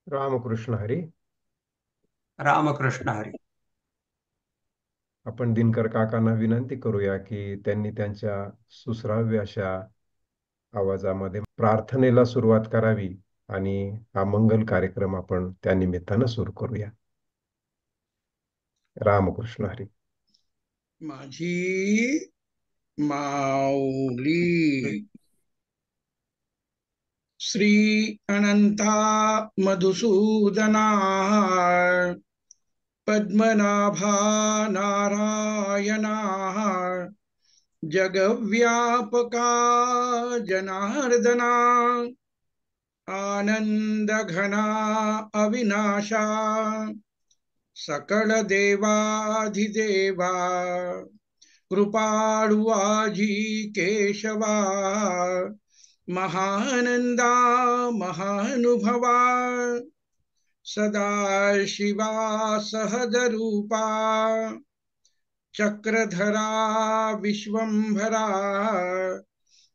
रामकृष्ण हरी. रामकृष्ण हरी. आपण दिनकर काकांना विनंती करूया की त्यांनी त्यांच्या सुश्राव्य अशा आवाजामध्ये प्रार्थनेला सुरुवात करावी आणि हा मंगल कार्यक्रम आपण त्या निमित्तानं सुरू करूया. रामकृष्ण हरी. माझी माऊली. श्री अनंता मधुसूदना पद्मनाभा नारायणा जगव्यापका जनार्दना आनंद घना अविनाशा सकल देवाधिदेवा कृपाळू आजी केशवा महानंदा महानुभवा सदा शिवा सहजरूपा चक्रधरा विश्वंभरा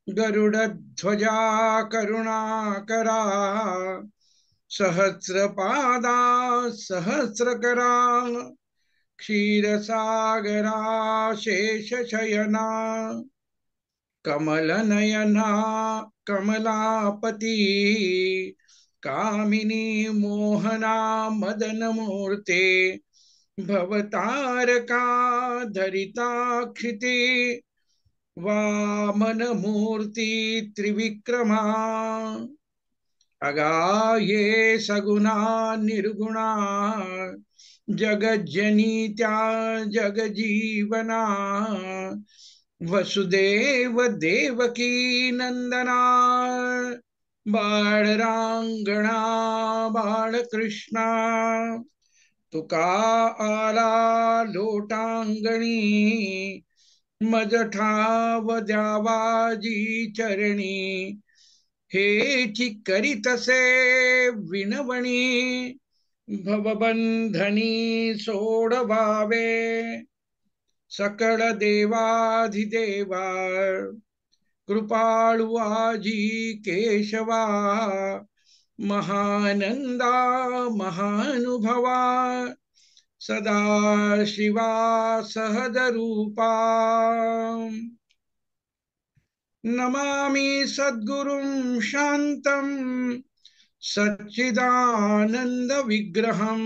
गरुडध्वजा करुणाकरा सहस्रपादा सहस्रकरा क्षीरसागरा शेषशयना कमलनयना कमलापती कामिनी मोहना मदनमूर्ते भवतारका धरिताक्षिते वामनमूर्ती त्रिविक्रमा अगाये सगुणा निर्गुणा जगज्जनित्या जगजीवना वसुदेव देवकी नंदना बाळरांगणा बाळकृष्णा तुका आला लोटांगणी मज ठाव द्यावाजी चरणी हेची करीतसे विनवणी भवबंधनी सोडवावे सकळ देवाधिदेवा कृपाळू आजी केशवा महानंदा महानुभवा सदा शिवा सहजरूपा नमामि सद्गुरुं शान्तं सच्चिदानंद विग्रहं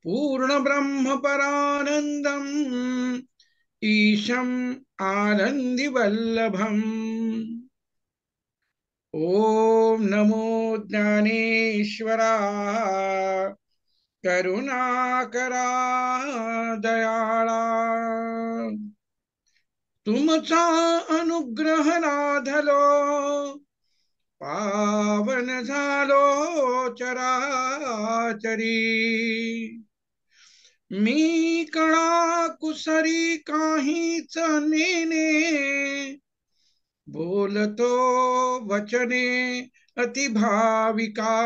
पूर्णब्रह्मपरानन्दम् ईशम् आनन्दिवल्लभम् ॐ नमो ज्ञानेश्वरा करुणाकरा दयाळा तुमचा अनुग्रह लाधलो पावन झालो चराचरी मी कळा कुसरी काहीच नेने बोलतो वचने अतिभाविका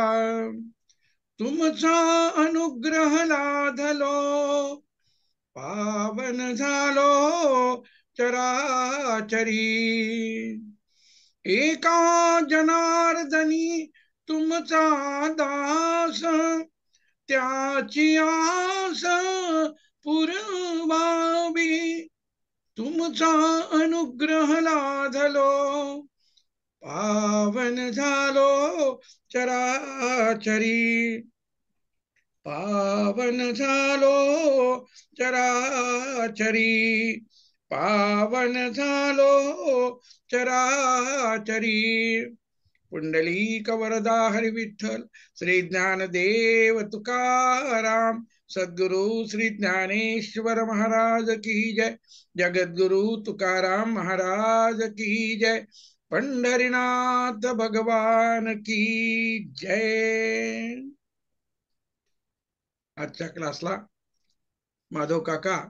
तुमचा अनुग्रह लाधलो पावन झालो चराचरी एका जनार्दनी तुमचा दास त्याची आस पुरवावी तुमचा अनुग्रह लाधलो पावन झालो चराचरी पावन झालो चराचरी पावन झालो चराचरी पुंडलीक वरदा हरी विठ्ठल श्री ज्ञानदेव तुकाराम सद्गुरु श्री ज्ञानेश्वर महाराज की जय जगद्गुरु तुकाराम महाराज की जय पंढरीनाथ भगवान की जय. आजच्या क्लासला माधव काका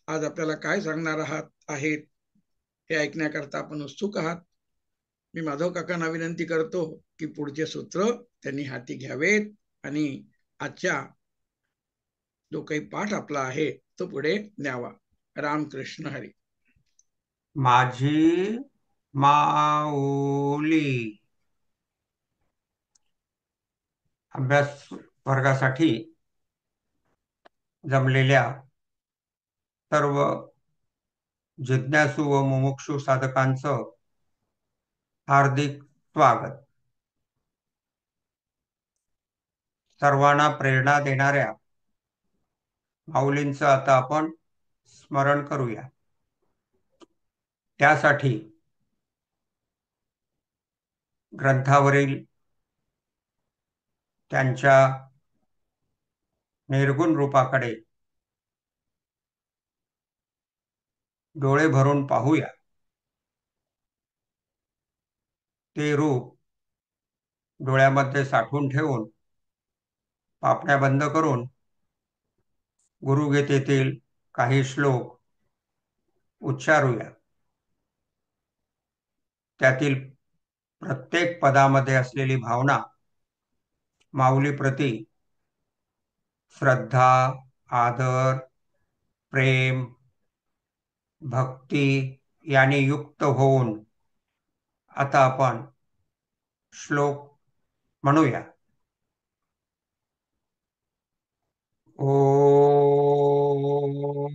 आज आपल्याला काय सांगणार आहेत हे ऐकण्याकरता आपण उत्सुक आहात. मी माधव काकांना विनंती करतो की पुढचे सूत्र त्यांनी हाती घ्यावेत आणि आजच्या जो काही पाठ आपला आहे तो पुढे न्यावा. रामकृष्ण हरी. माझी माऊली. अभ्यास वर्गासाठी जमलेल्या सर्व जिज्ञासू व मुमुक्षु साधकांचं हार्दिक स्वागत. सर्वांना प्रेरणा देणाऱ्या माऊलींचं आता आपण स्मरण करूया. त्यासाठी ग्रंथावरील त्यांच्या निर्गुण रूपाकडे डोळे भरून पाहूया. ते रूप डोळ्यामध्ये साठवून ठेवून पापण्या बंद करून गुरुगीतेतील काही श्लोक उच्चारूया. त्यातील प्रत्येक पदामध्ये असलेली भावना माऊलीप्रती श्रद्धा, आदर, प्रेम, भक्ती याने युक्त होऊन आता आपण श्लोक म्हणूया. ओम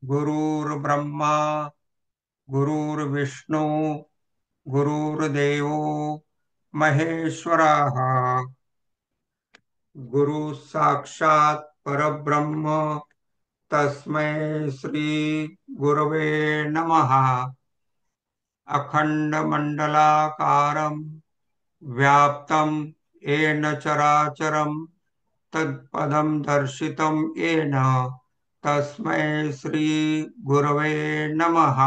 गुरुर्ब्रह्मा गुरुर्विष्णू गुरुर्देवो महेश्वरः गुरु साक्षात् परब्रह्म तस्मै श्री गुरवे नमः. अखंडमंडलाकारं व्याप्तं येन चराचरं तत्पदं दर्शितं येन तस्मै श्री गुरवे नमः.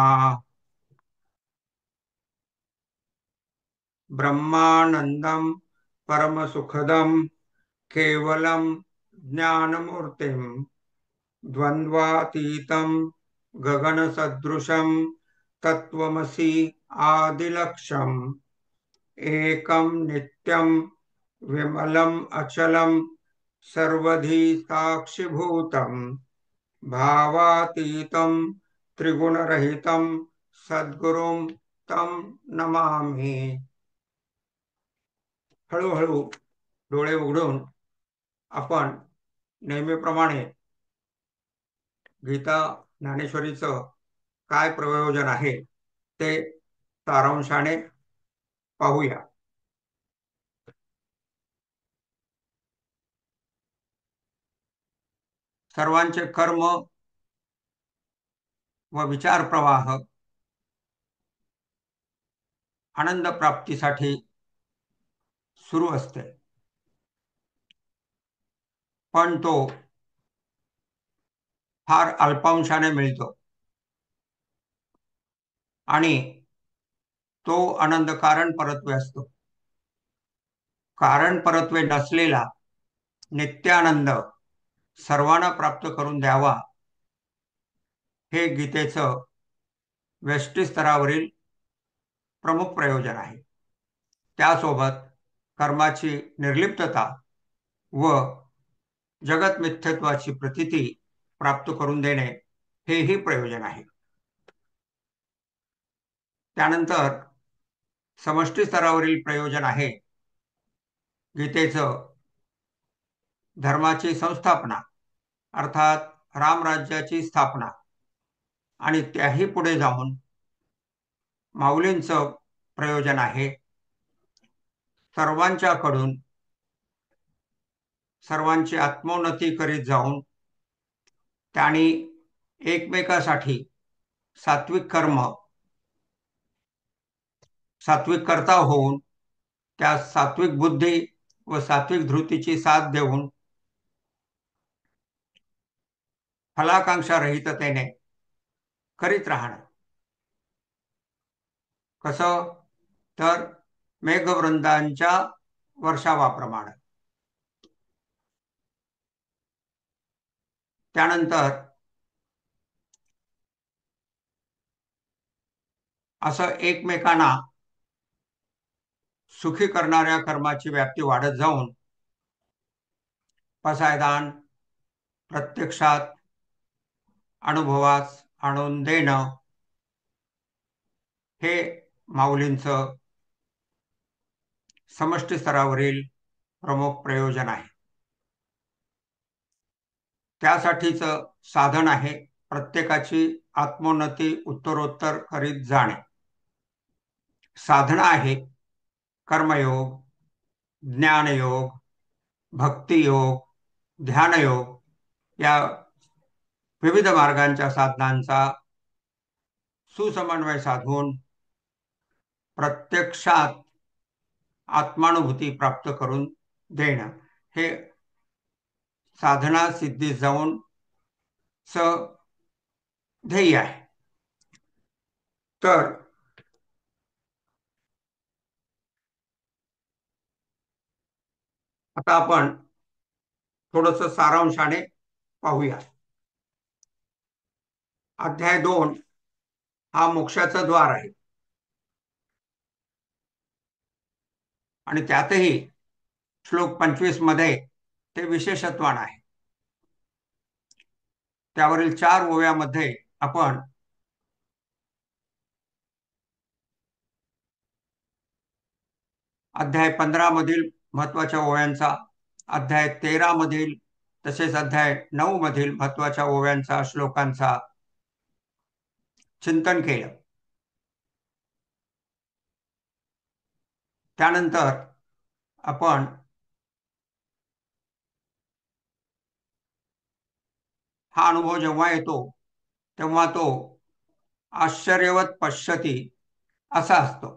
ब्रह्मानंदं परमसुखदं केवलं ज्ञानमूर्तिं द्वन्द्वातीतं गगनसदृशं तत्त्वमसि आदिलक्ष्यम् एकं नित्यं विमलम् अचलं सर्वधी साक्षिभूतं भावातीतं त्रिगुणरहितं सद्गुरुं तं नमामि. हळूहळू डोळे उघडून आपण नेहमीप्रमाणे गीता ज्ञानेश्वरीचं काय प्रयोजन आहे ते सारांशाने पाहूया. सर्वांचे कर्म व विचार प्रवाह आनंद प्राप्तीसाठी सुरू असते, पण तो फार अल्पांशाने मिळतो आणि तो आनंद कारण परत्वे असतो. कारण परत्वे नसलेला नित्यानंद सर्वांना प्राप्त करून द्यावा हे गीतेचं व्यष्टी स्तरावरील प्रमुख प्रयोजन आहे. त्यासोबत कर्माची निर्लिप्तता व जगत मिथ्यत्वाची प्रतीती प्राप्त करून देणे हेही प्रयोजन आहे. त्यानंतर समष्टी स्तरावरील प्रयोजन आहे गीतेचं धर्माची संस्थापना अर्थात रामराज्याची स्थापना आणि त्याही पुढे जाऊन माऊलींचं प्रयोजन आहे सर्वांच्याकडून सर्वांची आत्मोन्नती करीत जाऊन त्यांनी एकमेकासाठी सात्विक कर्म सात्विक कर्ता होऊन त्या सात्विक बुद्धी व सात्विक धृतीची साथ देऊन फलाकांक्षा रहिततेने करीत राहणं. कसं तर मेघवृंदांच्या वर्षावाप्रमाणे. त्यानंतर असं एकमेकांना सुखी करणाऱ्या कर्माची व्याप्ती वाढत जाऊन पसायदान प्रत्यक्षात अनुभवास आणून देणं हे माऊलींचं समष्टी स्तरावरील प्रमुख प्रयोजन आहे. त्यासाठीच साधन आहे प्रत्येकाची आत्मोन्नती उत्तरोत्तर करीत जाणे. साधना आहे कर्मयोग, ज्ञानयोग, भक्तियोग, ध्यानयोग या विविध मार्गांच्या साधनांचा सुसमन्वय साधून प्रत्यक्षात आत्मानुभूती प्राप्त करून देणं हे साधना सिद्धीस जाऊन ध्येय आहे. तर आता आपण थोडस सारांशाने पाहूया. अध्याय 2 हा मोक्षाचं द्वार आहे आणि त्यातही श्लोक 25 मध्ये ते विशेषत्वान आहे. त्यावरील 4 ओव्यामध्ये आपण अध्याय 15 मधील महत्वाच्या ओव्यांचा, अध्याय 13 मधील तसेच अध्याय 9 मधील महत्वाच्या ओव्यांचा, श्लोकांचा चिंतन केलं. त्यानंतर आपण हा अनुभव जेव्हा येतो तेव्हा तो आश्चर्यवत पश्यती असा असतो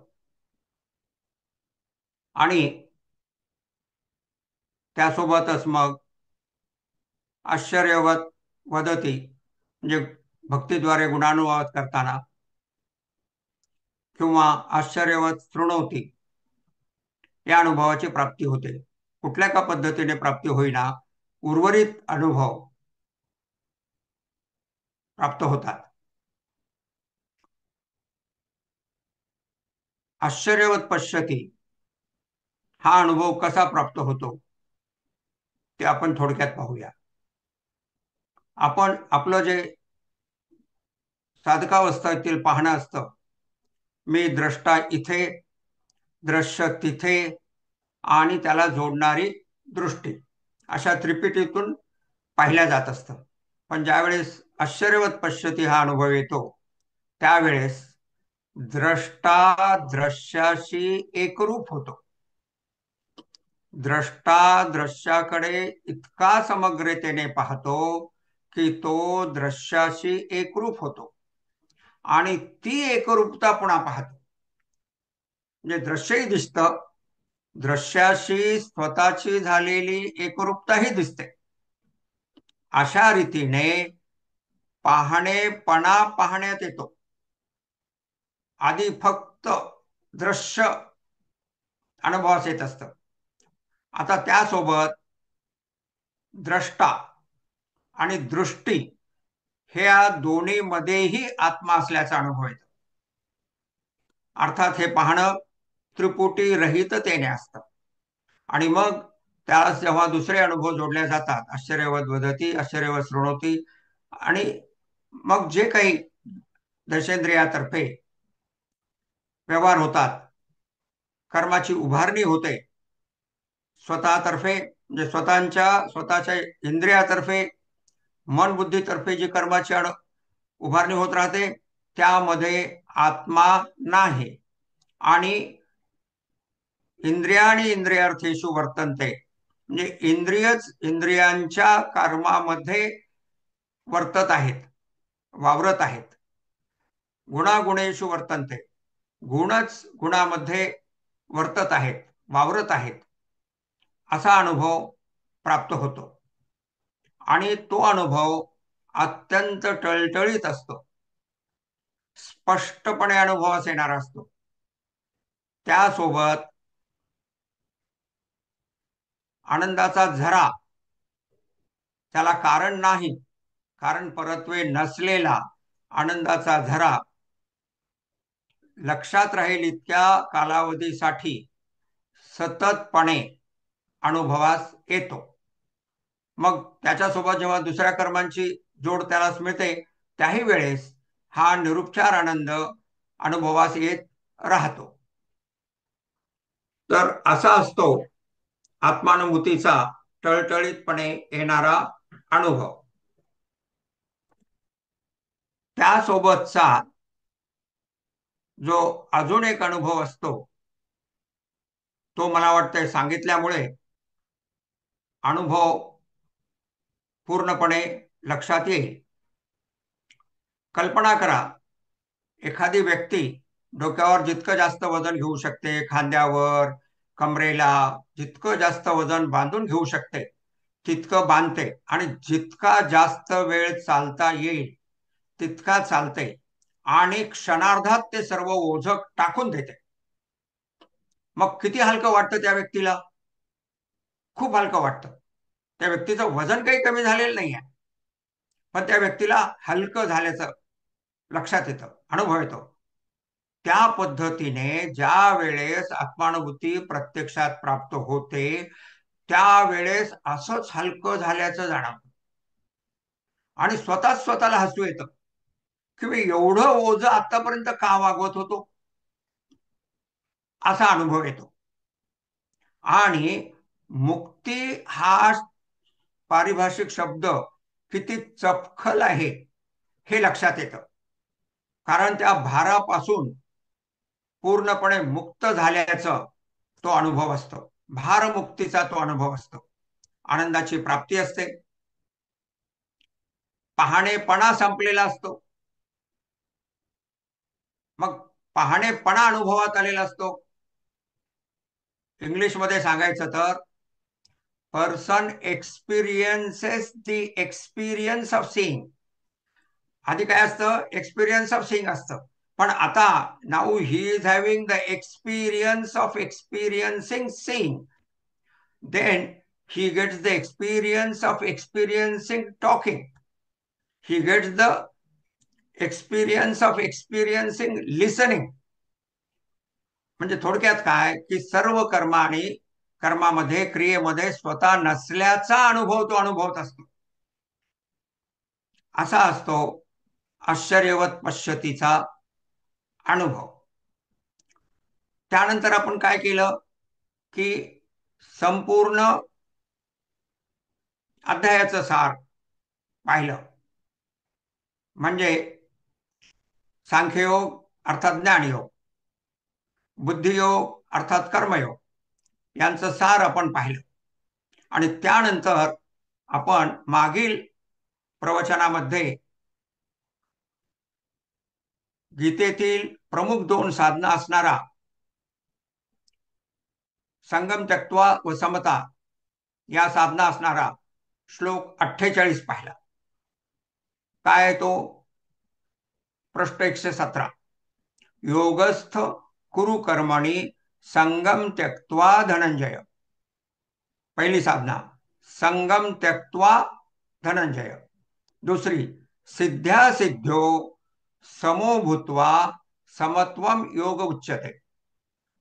आणि त्यासोबतच मग आश्चर्यवत वदती म्हणजे भक्तीद्वारे गुणानुवाद करताना किंवा आश्चर्यवत शृणवती या अनुभवाची प्राप्ती होते. कुठल्या का पद्धतीने प्राप्ती होईना उर्वरित अनुभव प्राप्त होतात. आश्चर्यवत पश्यती हा अनुभव कसा प्राप्त होतो ते आपण थोडक्यात पाहूया. आपण आपलं जे साधकावस्थेतील पाहणं असतं, मी द्रष्टा इथे, दृश्य तिथे आणि त्याला जोडणारी दृष्टी, अशा त्रिपिटीतून पाहिल्या जात असतं. पण ज्यावेळेस आश्चर्यवत पश्यती हा अनुभव येतो त्यावेळेस द्रष्टा दृश्याशी एकरूप होतो. द्रष्टा दृश्याकडे इतका समग्रतेने पाहतो की तो दृश्याशी एकरूप होतो आणि ती एकरूपता पुन्हा पाहतो. म्हणजे दृश्यही दिसतं, दृश्याशी स्वतःची झालेली एकरूपताही दिसते. अशा रीतीने पाहणेपणा पाहण्यात येतो. आधी फक्त दृश्य अनुभवास येत असतं. आता त्यासोबत द्रष्टा आणि दृष्टी ह्या दोन्ही मध्येही आत्मा असल्याचा अनुभव येतो. अर्थात हे पाहणं त्रिपुटी रहिततेने असतं आणि मग त्याला जेव्हा दुसरे अनुभव जोडले जातात, आश्चर्यवत वदती, आश्चर्यवत शृणोती, आणि मग जे काही दशेंद्रियातर्फे व्यवहार होतात, कर्माची उभारणी होते, स्वतःतर्फे म्हणजे स्वतःच्या इंद्रियातर्फे, मन बुद्धीतर्फे जी कर्माची उभारणी होत राहते त्यामध्ये आत्मा नाही आणि इंद्रियाणी इंद्रियार्थेषु वर्तन्ते म्हणजे इंद्रियच इंद्रियांच्या कर्मामध्ये वर्तत आहेत, वावरत आहेत. गुणागुणेषु वर्तन्ते, गुणच गुणामध्ये वर्तत आहेत, वावरत आहेत, असा अनुभव प्राप्त होतो आणि तो अनुभव अत्यंत टळटळीत असतो, स्पष्टपणे अनुभवास येणारा असतो. त्यासोबत आनंदाचा झरा, त्याला कारण नाही, कारण परत्वे नसलेला आनंदाचा झरा लक्षात राहील इतक्या कालावधीसाठी सततपणे अनुभवास येतो. मग त्याच्यासोबत जेव्हा दुसऱ्या कर्मांची जोड त्याला मिळते त्याही वेळेस हा निरुपचार आनंद अनुभवास येत राहतो. तर असा असतो आत्मानुभूतीचा टळटळीतपणे येणारा अनुभव. त्यासोबतचा जो अजून एक अनुभव असतो तो मला वाटतंय सांगितल्यामुळे अनुभव पूर्णपणे लक्षात येईल. कल्पना करा, एखादी व्यक्ती डोक्यावर जितकं जास्त वजन घेऊ शकते, खांद्यावर, कमरेला जितकं जास्त वजन बांधून घेऊ शकते तितकं बांधते आणि जितका जास्त वेळ चालता येईल तितका चालते आणि क्षणार्धात ते सर्व ओझं टाकून देते. मग किती हलकं वाटतं त्या व्यक्तीला? खूप हलकं वाटतं. त्या व्यक्तीचं वजन काही कमी झालेलं नाही आहे, पण त्या व्यक्तीला हलकं झाल्याचं लक्षात येतं, अनुभव येतो. त्या पद्धतीने ज्या वेळेस आत्मानुभूती प्रत्यक्षात प्राप्त होते त्यावेळेस असंच हलकं झाल्याचं जाणवतं आणि स्वतःच स्वतःला हसू येतं की मी एवढं ओझं आतापर्यंत का वागवत होतो, असा अनुभव येतो. आणि मुक्ती हा पारिभाषिक शब्द किती चपखल आहे हे लक्षात येतं. कारण त्या भारापासून पूर्णपणे मुक्त झाल्याचं तो अनुभव असतो. भारमुक्तीचा तो अनुभव असतो. आनंदाची प्राप्ती असते. पहाणेपणा संपलेला असतो. मग पहाणेपणा अनुभवात आलेला असतो. इंग्लिशमध्ये सांगायचं तर person experiences the experience of seeing. आधी काय असतं? एक्सपिरियन्स ऑफ सीइंग असतं. पण आता now he is having the experience of experiencing seeing. Then he gets the experience of experiencing talking. He gets the experience of experiencing listening. म्हणजे थोडक्यात काय की सर्व कर्मामध्ये क्रियेमध्ये स्वतः नसल्याचा अनुभव तो अनुभवत असतो. असा असतो आश्चर्यवत पश्यतीचा अनुभव. त्यानंतर आपण काय केलं की संपूर्ण अध्यायाचं सार पाहिलं. म्हणजे सांख्ययोग अर्थात ज्ञानयोग, बुद्धियोग अर्थात कर्मयोग यांचं सार आपण पाहिलं. आणि त्यानंतर आपण मागील प्रवचनामध्ये गीतेतील प्रमुख 2 साधना असणारा संगम त्यक्त्वा व समता या साधना असणारा श्लोक 48 पाहिला. काय तो? पृष्ठ 117. योगस्थ कुरु कर्मणी संगम त्यक्त्वा धनंजय. पहिली साधना संगम त्यक्त्वा धनंजय. दुसरी सिद्ध्या सिद्ध्यो समो भूत्वा समत्वम योग उच्यते.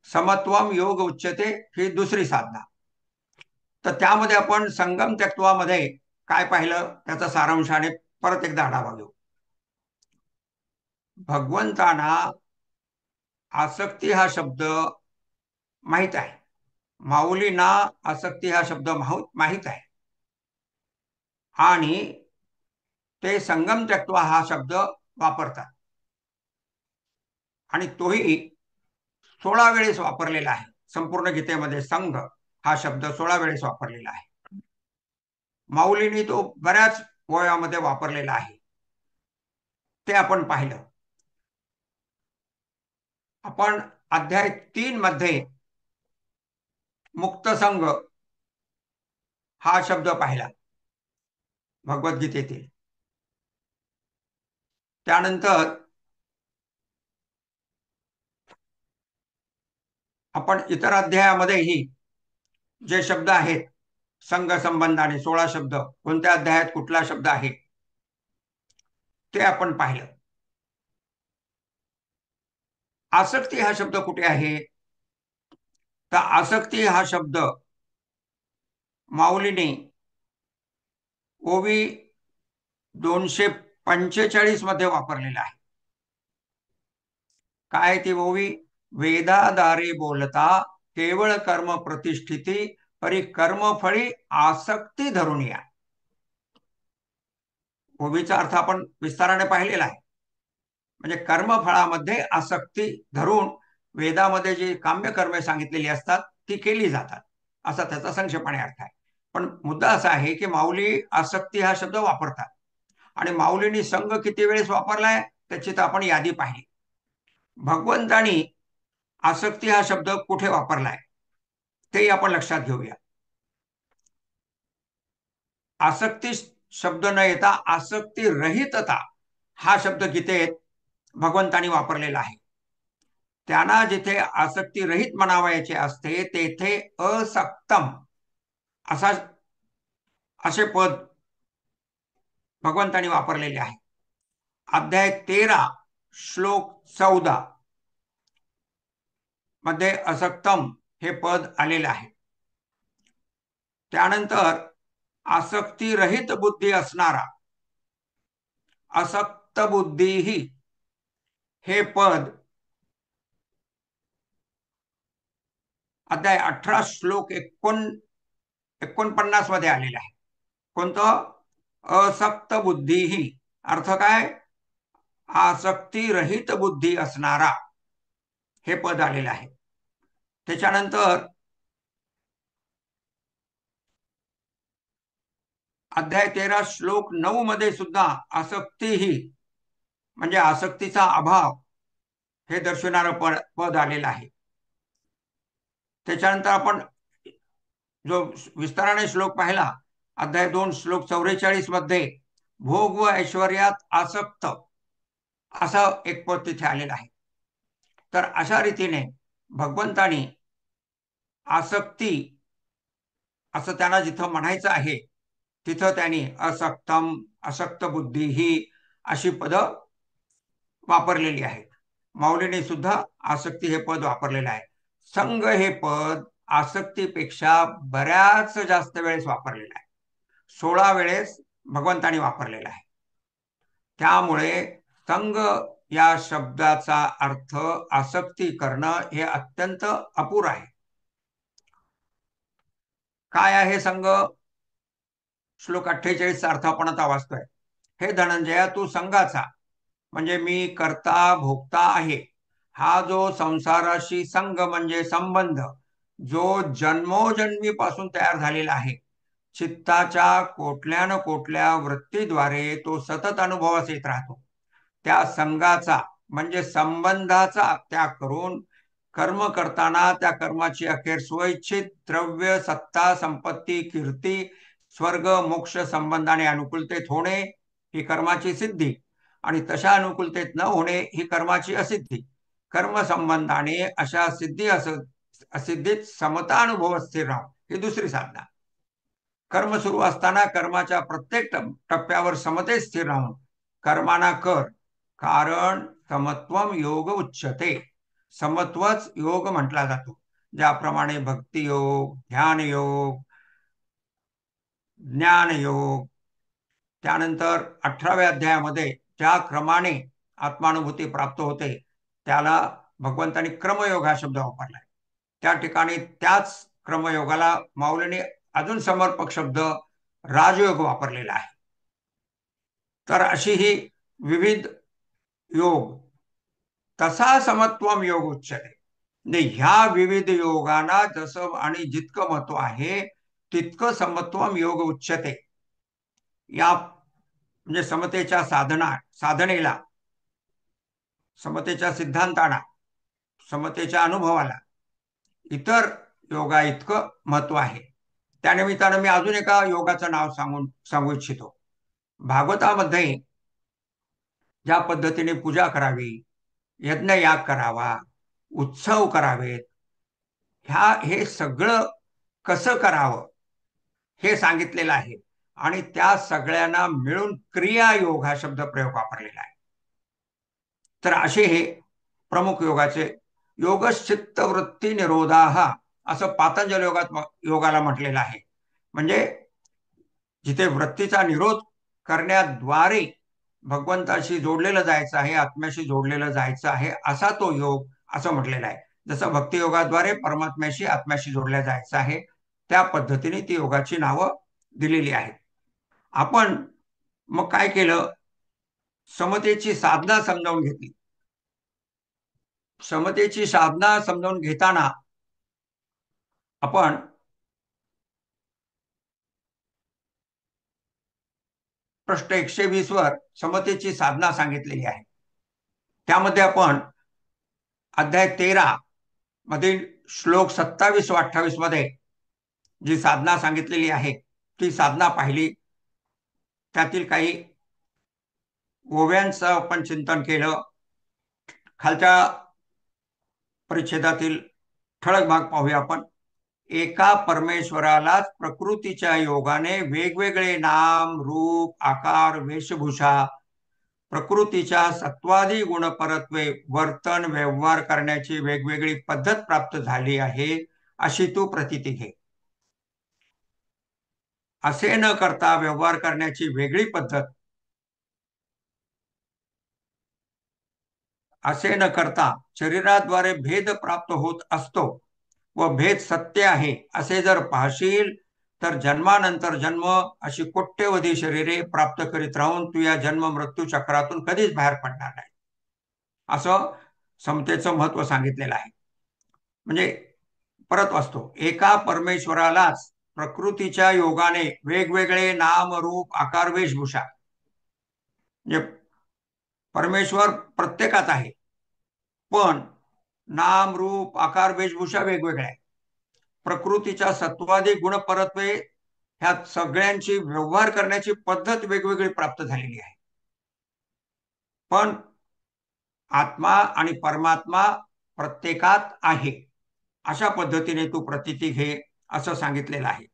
समत्वम योग उच्यते ही दुसरी साधना. तर त्यामध्ये आपण संगम त्यक्त्वामध्ये काय पाहिलं त्याचा सारांशाने परत एकदा आढावा घेऊ. भगवंताना आसक्ती हा शब्द माहित आहे. माऊलींना आसक्ती हा शब्द माहित आहे आणि ते संगम त्यक्त्वा हा शब्द वापरतात आणि तोही 16 वेळेस वापरलेला आहे. संपूर्ण गीतेमध्ये संघ हा शब्द 16 वेळेस वापरलेला आहे. माऊलींनी तो बऱ्याच वयामध्ये वापरलेला आहे. ते आपण पाहिलं. आपण अध्याय 3 मध्ये मुक्त संघ हा शब्द पाहिला भगवद्गीतेतील. त्यानंतर आपण इतर अध्यायामध्येही जे शब्द आहेत संघ संबंधाने 16 शब्द कोणत्या अध्यायात कुठला शब्द आहे ते आपण पाहिलं. आसक्ती हा शब्द कुठे आहे? तर आसक्ती हा शब्द माऊलीने ओवी 245 मध्ये वापरलेला आहे. काय ती ओवी वेदादारे बोलता केवळ कर्म प्रतिष्ठिती परी कर्मफळी आसक्ती धरून या. ओवीचा अर्थ आपण विस्ताराने पाहिलेला आहे. म्हणजे कर्मफळामध्ये आसक्ती धरून वेदामध्ये जी काम्य कर्मे सांगितलेली असतात ती केली जातात, असा त्याचा संक्षेपणे अर्थ आहे. पण मुद्दा असा आहे की माऊली आसक्ती हा शब्द वापरतात, आणि माऊलींनी संघ किती वेळेस वापरलाय त्याची तर आपण यादी पाहिली. भगवंतानी आसक्ती हा शब्द कुठे वापरलाय तेही आपण लक्षात घेऊया. आसक्ती शब्द न येता आसक्ती रहितता हा शब्द गीतेत भगवंतानी वापरलेला आहे. त्यांना जिथे आसक्ती रहित म्हणावयाचे असते तेथे असक्तम असे पद भगवंतानी वापरलेले आहे. अध्याय 13 श्लोक 14 मध्ये असक्तम हे पद आलेले आहे. त्यानंतर आसक्तीरहित बुद्धी असणारा असक्त बुद्धीही हे पद अध्याय 18 श्लोक 49 मध्ये आलेला आहे. कोणतं? असक्त बुद्धीही, अर्थ काय? आसक्तीरहित बुद्धी असणारा हे पद आलेलं आहे. त्याच्यानंतर अध्याय 13 श्लोक 9 मध्ये सुद्धा आसक्तीही म्हणजे आसक्तीचा अभाव हे दर्शवणारं पद आलेलं आहे. त्याच्यानंतर आपण जो विस्ताराने श्लोक पाहिला अध्याय 2 श्लोक 44 मध्ये भोग व ऐश्वर्यात आसक्त असं एक पद तिथे आलेलं आहे. तर अशा रीतीने भगवंतानी आसक्ती असं त्यांना जिथं म्हणायचं आहे तिथं त्यांनी असक्तम, असक्त बुद्धी ही अशी पदं वापरलेली आहेत. माऊलीने सुद्धा आसक्ती हे पद वापरलेलं आहे. संघ हे पद आसक्तीपेक्षा बऱ्याच जास्त वेळेस वापरलेलं आहे. 16 वेळेस भगवंतानी वापरलेला आहे. त्यामुळे संघ या शब्दाचा अर्थ आसक्ती करणं हे अत्यंत अपुर आहे. काय आहे संघ? श्लोक 48 चा अर्थ आपण आता वाचतोय. हे धनंजया, तू संघाचा म्हणजे मी कर्ता भोक्ता आहे हा जो संसाराशी संघ म्हणजे संबंध जो जन्मोजन्मीपासून तयार झालेला आहे, चित्ताच्या कोटल्या कोटल्या वृत्तीद्वारे तो सतत अनुभवास येत राहतो, त्या संघाचा म्हणजे संबंधाचा त्याग करून कर्म करताना त्या कर्माची अखेर स्वइच्छित द्रव्य, सत्ता, संपत्ती, कीर्ती, स्वर्ग, मोक्ष संबंधाने अनुकूलतेत होणे ही कर्माची सिद्धी, आणि तशा अनुकूलतेत न होणे ही कर्माची असिद्धी. कर्म संबंधाने अशा सिद्धी असिद्धीत समता अनुभव स्थिर राहून ही दुसरी साधना. कर्म सुरू असताना कर्माच्या प्रत्येक टप्प्यावर समतेत स्थिर राहून कर्माना कर, कारण समत्वम योग उच्चते. समत्वच योग म्हटला जातो. ज्याप्रमाणे भक्ती योग, ध्यान योग, ज्ञान योग, त्यानंतर 18व्या अध्यायामध्ये ज्या क्रमाने आत्मानुभूती प्राप्त होते त्याला भगवंतानी क्रमयोग हा शब्द वापरलाय. त्या ठिकाणी त्याच क्रमयोगाला माऊलीने अजून समर्पक शब्द राजयोग वापरलेला आहे. तर अशी ही विविध योग, तसा समत्वम योग उच्चते. ह्या विविध योगांना जसं आणि जितकं महत्व आहे तितकं समत्वम योग उच्चते. या म्हणजे समतेच्या साधनेला, समतेच्या सिद्धांताला, समतेच्या अनुभवाला इतर योगा इतकं महत्व आहे. त्यानिमित्तानं मी अजून एका योगाचं नाव सांगू इच्छितो. भागवतामध्ये ज्या पद्धतीने पूजा करावी, यज्ञयाग करावा, उत्सव करावेत, हे सगळं कसं करावं हे सांगितलेलं आहे, आणि त्या सगळ्यांना मिळून क्रियायोग हा शब्द प्रयोग वापरलेला आहे. तर असे हे प्रमुख योगाचे योगश्चित्त वृत्ती निरोधाः असं पातंजल योगाला म्हटलेलं आहे. म्हणजे जिथे वृत्तीचा निरोध करण्याद्वारे भगवंताशी जोडलेलं जायचं आहे, आत्म्याशी जोडलेलं जायचं आहे, असा तो योग असं म्हटलेला आहे. जसं भक्तियोगाद्वारे परमात्म्याशी आत्म्याशी जोडल्या जायचं आहे त्या पद्धतीने ती योगाची नावं दिलेली आहेत. आपण मग काय केलं, समतेची साधना समजावून घेतली. समतेची साधना समजावून घेताना आपण पृष्ठ 120 वर समतेची साधना सांगितलेली आहे. त्यामध्ये आपण अध्याय 13 मधील श्लोक 27 व 28 मध्ये जी साधना सांगितलेली आहे ती साधना पाहिली. त्यातील काही ओव्यांचं आपण चिंतन केलं. खालच्या परिच्छेदातील ठळक भाग पाहूया आपण. एका परमेश्वरालाच प्रकृतीच्या योगाने वेगवेगळे नाम, रूप, आकार, वेशभूषा, प्रकृतीच्या सत्वादी गुणपरत्वे, वर्तन, व्यवहार करण्याची वेगवेगळी पद्धत प्राप्त झाली आहे अशी तू प्रतीती घे. असे न करता व्यवहार करण्याची वेगळी पद्धत, असे न करता शरीराद्वारे भेद प्राप्त होत असतो व भेद सत्य आहे असे जर पाहशील तर जन्मानंतर जन्म अशी कोट्यवधी शरीरे प्राप्त करीत राहून तू या जन्म मृत्यू चक्रातून कधीच बाहेर पडणार नाही, असं समतेचं महत्व सांगितलेलं आहे. म्हणजे परत वाचतो, एका परमेश्वरालाच प्रकृतीच्या योगाने वेगवेगळे नाम, रूप, आकार, वेशभूषा, म्हणजे परमेश्वर प्रत्येकात आहे पण नाम, रूप, आकार, वेशभूषा वेगवेगळ्या आहे. प्रकृतीच्या सत्वादी गुणपरत्वे ह्या सगळ्यांची व्यवहार करण्याची पद्धत वेगवेगळी प्राप्त झालेली आहे. पण आत्मा आणि परमात्मा प्रत्येकात आहे अशा पद्धतीने तू प्रतीती घे असं सांगितलेलं आहे.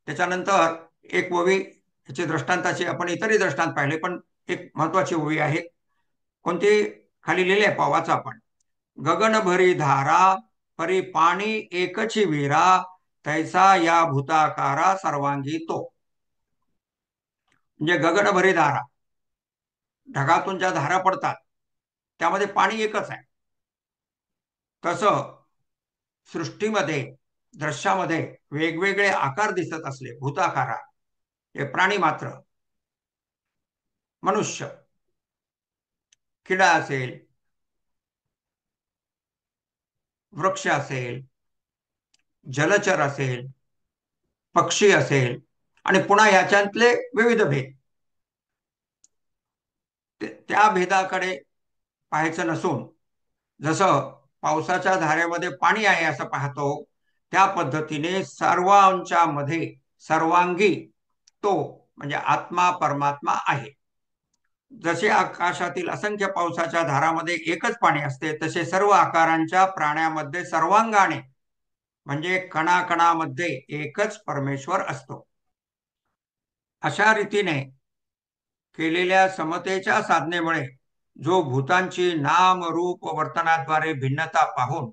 त्याच्यानंतर एक ओवी, याचे दृष्टांताचे आपण इतरही दृष्टांत पाहिले पण एक महत्वाची ओवी आहे. कोणती? खाली लिहिले पावाचा आपण. गगन भरी धारा परी पाणी एकची विरा, तैसा या भूताकारा सर्वांगी तो. म्हणजे गगन भरी धारा, ढगातून ज्या धारा पडतात त्यामध्ये पाणी एकच आहे. तसं सृष्टीमध्ये, दृश्यामध्ये वेगवेगळे आकार दिसत असले, भूताकारा, हे प्राणी मात्र, मनुष्य, किडा असेल, वृक्ष असेल, जलचर असेल, पक्षी असेल आणि पुन्हा ह्याच्यातले विविध भेद, त्या भेदाकडे पाहायचं नसून जसं पावसाच्या धारेमध्ये पाणी आहे असं पाहतो त्या पद्धतीने सर्वांच्या मध्ये सर्वांगी तो म्हणजे आत्मा परमात्मा आहे. जसे आकाशातील असंख्य पावसाच्या धारामध्ये एकच पाणी असते तसे सर्व आकारांच्या प्राण्यामध्ये सर्वांगाने म्हणजे कणाकणामध्ये एकच परमेश्वर असतो. अशा रीतीने केलेल्या समतेच्या साधनेमुळे जो भूतांची नाम, रूप व वर्तनाद्वारे भिन्नता पाहून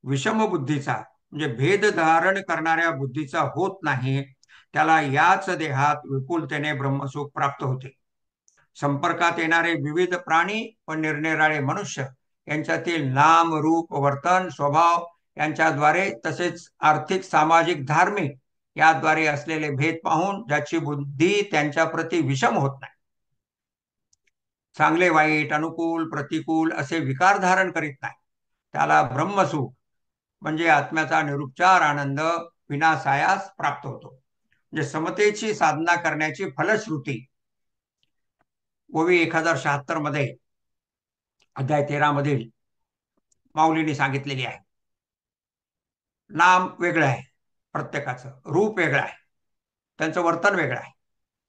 विषम बुद्धीचा म्हणजे भेद धारण करणाऱ्या बुद्धीचा होत नाही त्याला याच देहात विपुलतेने ब्रह्मसुख प्राप्त होते. संपर्कात येणारे विविध प्राणी व निरनिराळे मनुष्य यांच्यातील नाम, रूप, वर्तन, स्वभाव यांच्याद्वारे तसेच आर्थिक, सामाजिक, धार्मिक याद्वारे असलेले भेद पाहून ज्याची बुद्धी त्यांच्या प्रती विषम होत नाही, चांगले वाईट, अनुकूल प्रतिकूल असे विकार धारण करीत नाही, त्याला ब्रह्मसुख म्हणजे आत्म्याचा निरुपचार आनंद विनासायास प्राप्त होतो. म्हणजे समतेची साधना करण्याची फलश्रुती ओवी 1076 मध्ये अध्याय 13 मधील माऊलीने सांगितलेली आहे. नाम वेगळं आहे प्रत्येकाचं, रूप वेगळं आहे, त्यांचं वर्तन वेगळं आहे,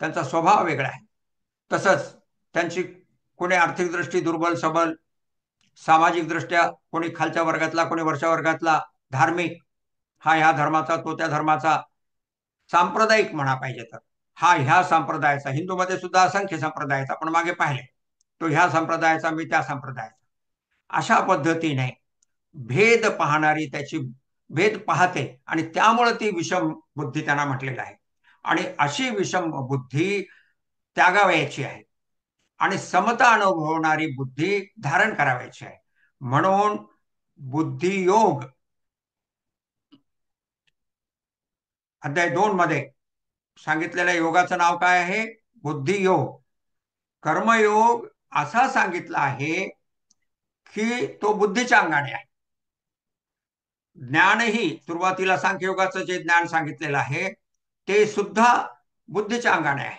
त्यांचा स्वभाव वेगळा आहे. तसंच त्यांची कोणी आर्थिक दृष्टी दुर्बल सबल, सामाजिक दृष्ट्या कोणी खालच्या वर्गातला, कोणी वरच्या वर्गातला, धार्मिक हा ह्या धर्माचा, तो त्या धर्माचा, सांप्रदायिक म्हणा पाहिजे तर हा ह्या संप्रदायाचा, हिंदूमध्ये सुद्धा असंख्य संप्रदाय आहेत आपण मागे पाहिले, तो ह्या संप्रदायाचा, मी त्या संप्रदायाचा, अशा पद्धतीने भेद पाहणारी त्याची भेद पाहते आणि त्यामुळे ती विषम बुद्धी त्यांना म्हटलेलं आहे. आणि अशी विषम बुद्धी त्यागावयाची आहे आणि समता अनुभवणारी बुद्धी धारण करावायची आहे. म्हणून बुद्धियोग अध्याय 2 मध्ये सांगितलेल्या योगाचं नाव काय आहे? बुद्धियोग. कर्मयोग असा सांगितला आहे की तो बुद्धीच्या अंगाने आहे. ज्ञानही सुरुवातीला सांख्ययोगाचं जे ज्ञान सांगितलेलं आहे ते सुद्धा बुद्धीच्या अंगाने आहे.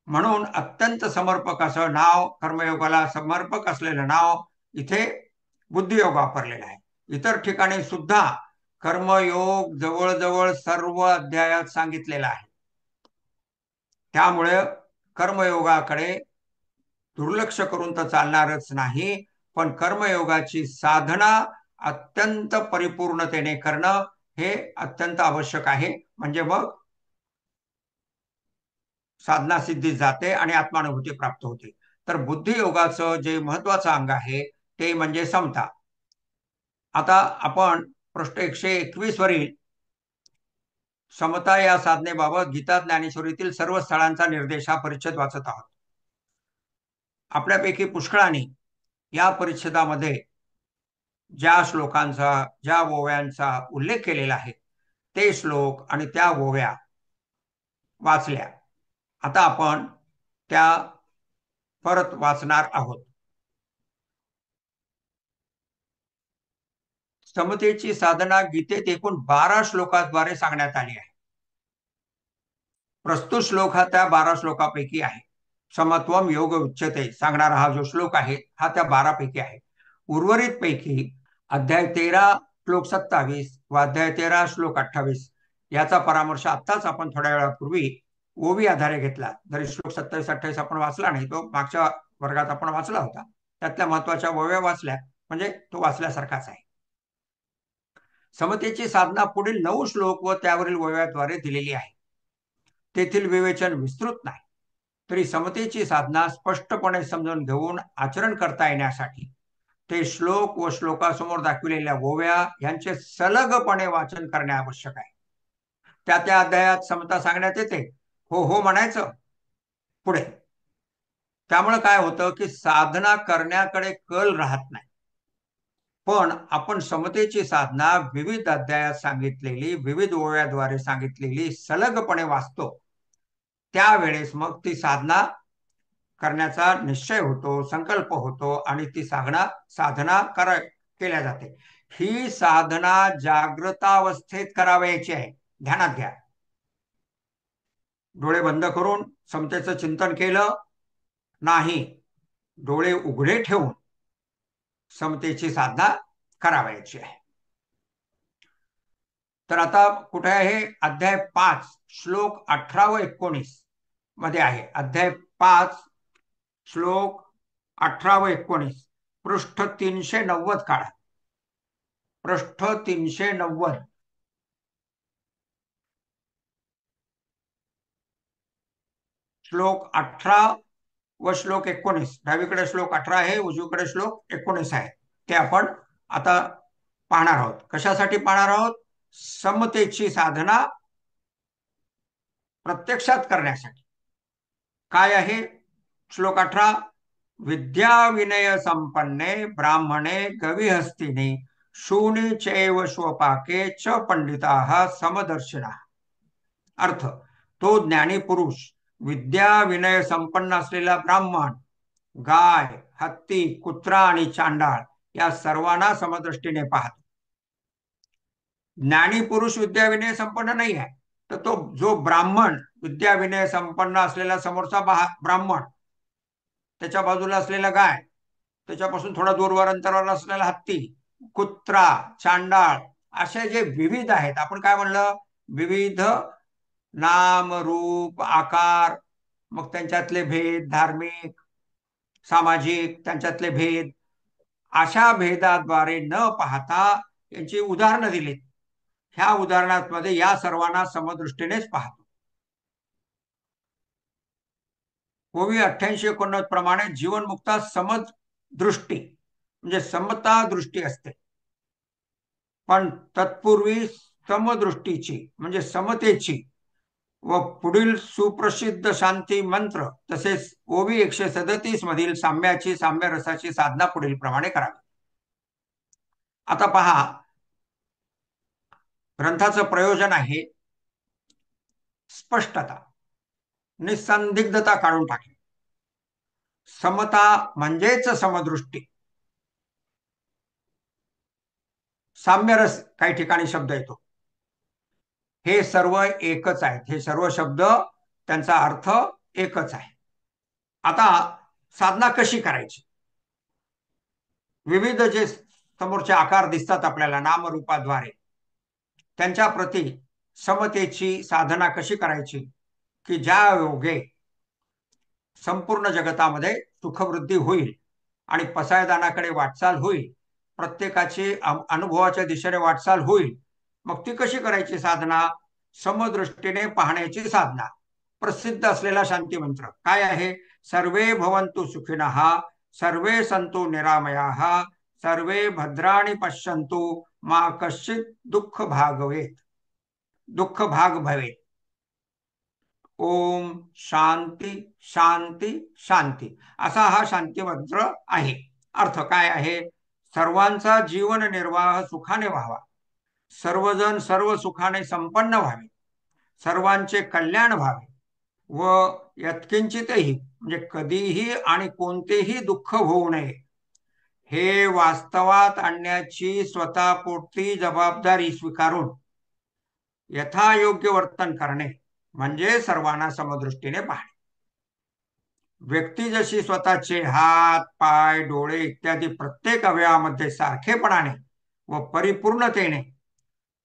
म्हणून अत्यंत समर्पक असं नाव, कर्मयोगाला समर्पक असलेलं नाव इथे बुद्धियोग वापरलेलं आहे. इतर ठिकाणी सुद्धा कर्मयोग जवळजवळ सर्व अध्यायात सांगितलेला आहे. त्यामुळे कर्मयोगाकडे दुर्लक्ष करून तर चालणारच नाही, पण कर्मयोगाची साधना अत्यंत परिपूर्णतेने करणं हे अत्यंत आवश्यक आहे. म्हणजे मग साधना सिद्धी जाते आणि आत्मानुभूती प्राप्त होते. तर बुद्धियोगाचं जे महत्वाचं अंग आहे ते म्हणजे समता. आता आपण पृष्ठ 121 वरील समता या साधनेबाबत गीता ज्ञानेश्वरीतील सर्व स्थळांचा निर्देश हा परिच्छेद वाचत आहोत. आपल्यापैकी पुष्कळांनी या परिच्छेदामध्ये ज्या श्लोकांचा, ज्या ओव्यांचा उल्लेख केलेला आहे ते श्लोक आणि त्या ओव्या वाचल्या. आता आपण त्या परत वाचणार आहोत. समतेची साधना गीतेत एकूण 12 श्लोकांद्वारे सांगण्यात आली आहे. प्रस्तुत श्लोक हा त्या 12 श्लोकापैकी आहे. समत्वम योग उच्यते सांगणारा हा जो श्लोक आहे हा त्या 12 पैकी आहे. उर्वरित पैकी अध्याय 13 श्लोक 27 व अध्याय 13 श्लोक 28 याचा परामर्श आत्ताच आपण थोड्या वेळापूर्वी ओवी आधारे घेतला. जरी श्लोक 27-28 आपण वाचला नाही, तो मागच्या वर्गात आपण वाचला होता. त्यातल्या महत्वाच्या ओव्या वाचल्या म्हणजे तो वाचल्यासारखाच आहे. समतेची साधना पुढील 9 श्लोक व त्यावरील ओव्याद्वारे दिलेली आहे. तेथील विवेचन विस्तृत नाही, तरी समतेची साधना स्पष्टपणे समजून घेऊन आचरण करता येण्यासाठी ते श्लोक व श्लोकासमोर दाखविलेल्या ओव्या यांचे सलगपणे वाचन करणे आवश्यक आहे. त्या अध्यायात समता सांगण्यात येते, हो हो म्हणायचं पुढे. त्यामुळे काय होतं की साधना करण्याकडे कल राहत नाही. पण आपण समतेची साधना विविध अध्यायात सांगितलेली, विविध ओव्याद्वारे सांगितलेली सलगपणे वाचतो, त्यावेळेस मग ती साधना करण्याचा निश्चय होतो, संकल्प होतो आणि ती साधना केल्या जाते. ही साधना जागृतावस्थेत करावयाची आहे. ध्यानात घ्या. डोळे बंद करून समतेचं चिंतन केलं नाही, डोळे उघडे ठेवून समतेची साधना करावयाची आहे. तर आता कुठे आहे? अध्याय 5 श्लोक 18 व 19 मध्ये आहे. अध्याय 5 श्लोक 18 व 19 पृष्ठ 390 काढा. पृष्ठ 390. श्लोक 18 व श्लोक 19. डावीकडे श्लोक 18 आहे, उजवीकडे श्लोक 19 आहे. ते आपण आता पाहणार आहोत. कशासाठी पाहणार आहोत? समतेची साधना प्रत्यक्षात करण्यासाठी. काय आहे? श्लोक 18. विद्या विनय संपन्ने ब्राह्मणे गविहस्तिने शूने चैव स्वपाके च पंडिताः समदर्शिनः. अर्थ, तो ज्ञानी पुरुष विद्या विनय संपन्न असलेला ब्राह्मण, गाय, हत्ती, कुत्रा आणि चांडाळ या सर्वांना समदृष्टीने पाहतो. ज्ञानी पुरुष विद्या विनय संपन्न नाही आहे, तर तो जो ब्राह्मण विद्या विनय संपन्न असलेला समोरचा ब्राह्मण, त्याच्या बाजूला असलेला गाय, त्याच्यापासून थोडा दूरवर अंतरावर असलेला हत्ती, कुत्रा, चांडाळ असे जे विविध आहेत, आपण काय म्हणलं? विविध नाम, रूप, आकार, मग त्यांच्यातले भेद, धार्मिक, सामाजिक त्यांच्यातले भेद, अशा भेदाद्वारे न पाहता यांची उदाहरणं दिलीत. ह्या उदाहरणांमध्ये या सर्वांना समदृष्टीनेच पाहतो. ओवी 88-89 प्रमाणे जीवनमुक्ता समदृष्टी म्हणजे समता दृष्टी असते, पण तत्पूर्वी समदृष्टीची म्हणजे समतेची व पुढील सुप्रसिद्ध शांती मंत्र तसेच ओवी 137 मधील साम्याची, साम्य रसाची साधना पुढील प्रमाणे करावी. आता पहा, ग्रंथाचं प्रयोजन आहे स्पष्टता, निसंदिग्धता काढून टाकली. समता म्हणजेच समदृष्टी. साम्यरस काही ठिकाणी शब्द येतो. हे सर्व एकच आहेत. हे सर्व शब्द त्यांचा अर्थ एकच आहे. आता साधना कशी करायची? विविध जे समोरचे आकार दिसतात आपल्याला नामरूपाद्वारे, त्यांच्या प्रती समतेची साधना कशी करायची की ज्या योगे संपूर्ण जगतामध्ये सुखवृद्धी होईल आणि पसायदानाकडे वाटचाल होईल, प्रत्येकाची अनुभवाच्या दिशेने वाटचाल होईल. मग ती कशी करायची साधना? समदृष्टीने पाहण्याची साधना. प्रसिद्ध असलेला शांती मंत्र काय आहे? सर्वे भवन्तु सुखिनः, सर्वे सन्तु निरामयाः, सर्वे भद्राणि पश्यन्तु, मा कश्चित् दुःख भाग भवेत. ओम शांती शांती शांती असा हा शांती मंत्र आहे. अर्थ काय आहे? सर्वांचा जीवन निर्वाह सुखाने व्हावा, सर्वजण सर्व सुखाने संपन्न व्हावे, सर्वांचे कल्याण व्हावे व यत्किंचितही म्हणजे कधीही आणि कोणतेही दुःख होऊ नये हे वास्तवात आणण्याची स्वतःपुरती जबाबदारी स्वीकारून यथायोग्य वर्तन करणे म्हणजे सर्वांना समदृष्टीने पाहणे. व्यक्ती जशी स्वतःचे हात, पाय, डोळे इत्यादी प्रत्येक अवयवामध्ये सारखेपणाने व परिपूर्णतेने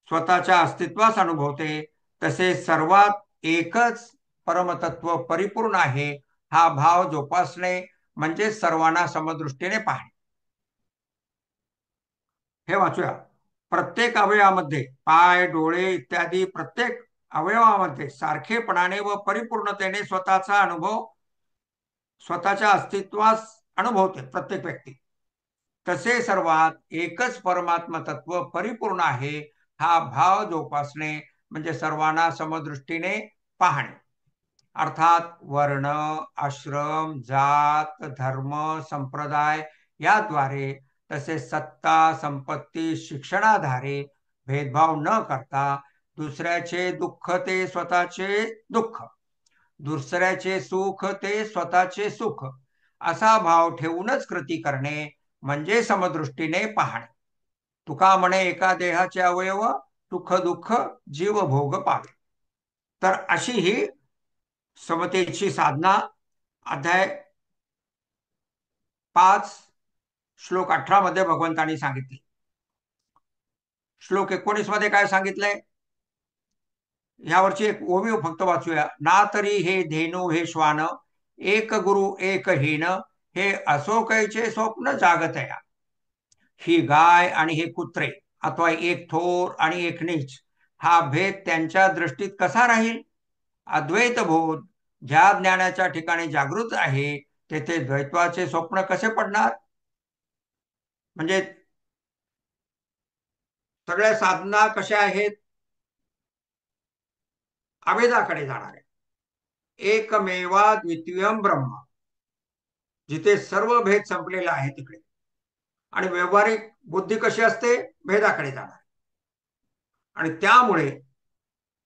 स्वतःच्या अस्तित्वास अनुभवते, तसे सर्वात एकच परमतत्व परिपूर्ण आहे हा भाव जोपासणे म्हणजे सर्वांना समदृष्टीने पाहणे. हे वाचूया. प्रत्येक अवयवामध्ये, पाय, डोळे इत्यादी प्रत्येक अवयवामध्ये सारखेपणाने व परिपूर्णतेने स्वतःचा अनुभव, स्वतःच्या अस्तित्वास अनुभवते प्रत्येक व्यक्ती. तसे सर्वात एकच परमात्मा तत्व परिपूर्ण आहे हा भाव जोपासणे म्हणजे सर्वांना समदृष्टीने पाहणे. अर्थात वर्ण, आश्रम, जात, धर्म, संप्रदाय याद्वारे तसेच सत्ता, संपत्ती, शिक्षणाधारे भेदभाव न करता दुसऱ्याचे दुःख ते स्वतःचे दुःख, दुसऱ्याचे सुख ते स्वतःचे सुख असा भाव ठेवूनच कृती करणे म्हणजे समदृष्टीने पाहणे. तुका म्हणे एका देहाचे अवयव सुख दुःख जीव भोग पावे. तर अशी ही समतेची साधना अध्याय 5 श्लोक 18 मध्ये भगवंतांनी सांगितली. श्लोक 19 मध्ये काय सांगितलंय? यावरची एक ओवी फक्त वाचूया. ना तरी हे धेनू हे श्वान, एक गुरु एक हीन, हे असो कैचे स्वप्न जागतया. ही गाय आणि हे कुत्रे अथवा एक थोर आणि एक नीच हा भेद त्यांच्या दृष्टीत कसा राहील? अद्वैत बोध ज्या ज्ञानाच्या ठिकाणी जागृत आहे तेथे द्वैत्वाचे स्वप्न कसे पडणार? म्हणजे सगळ्या साधना कशा आहेत? अभेदाकडे जाणारे. एकमेवा द्वितीयम ब्रह्म, जिथे सर्व भेद संपलेला आहे तिकडे. आणि व्यवहारिक बुद्धी कशी असते? भेदाकडे जाणार. आणि त्यामुळे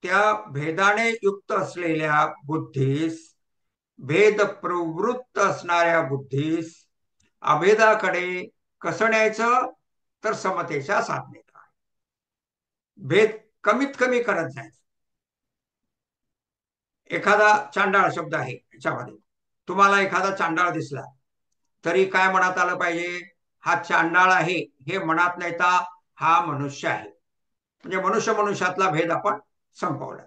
त्या भेदाने युक्त असलेल्या बुद्धीस, भेद प्रवृत्त असणाऱ्या बुद्धीस अभेदाकडे कसं न्यायचं? तर समतेच्या साधनेत भेद कमीत कमी करत जायचं. एखादा चांडाळ शब्द आहे याच्यामध्ये, तुम्हाला एखादा चांडाळ दिसला तरी काय मनात आलं पाहिजे? हा चांडाळ आहे हे मनात नेता हा मनुष्य आहे. म्हणजे मनुष्य मनुष्यातला भेद आपण संपवला.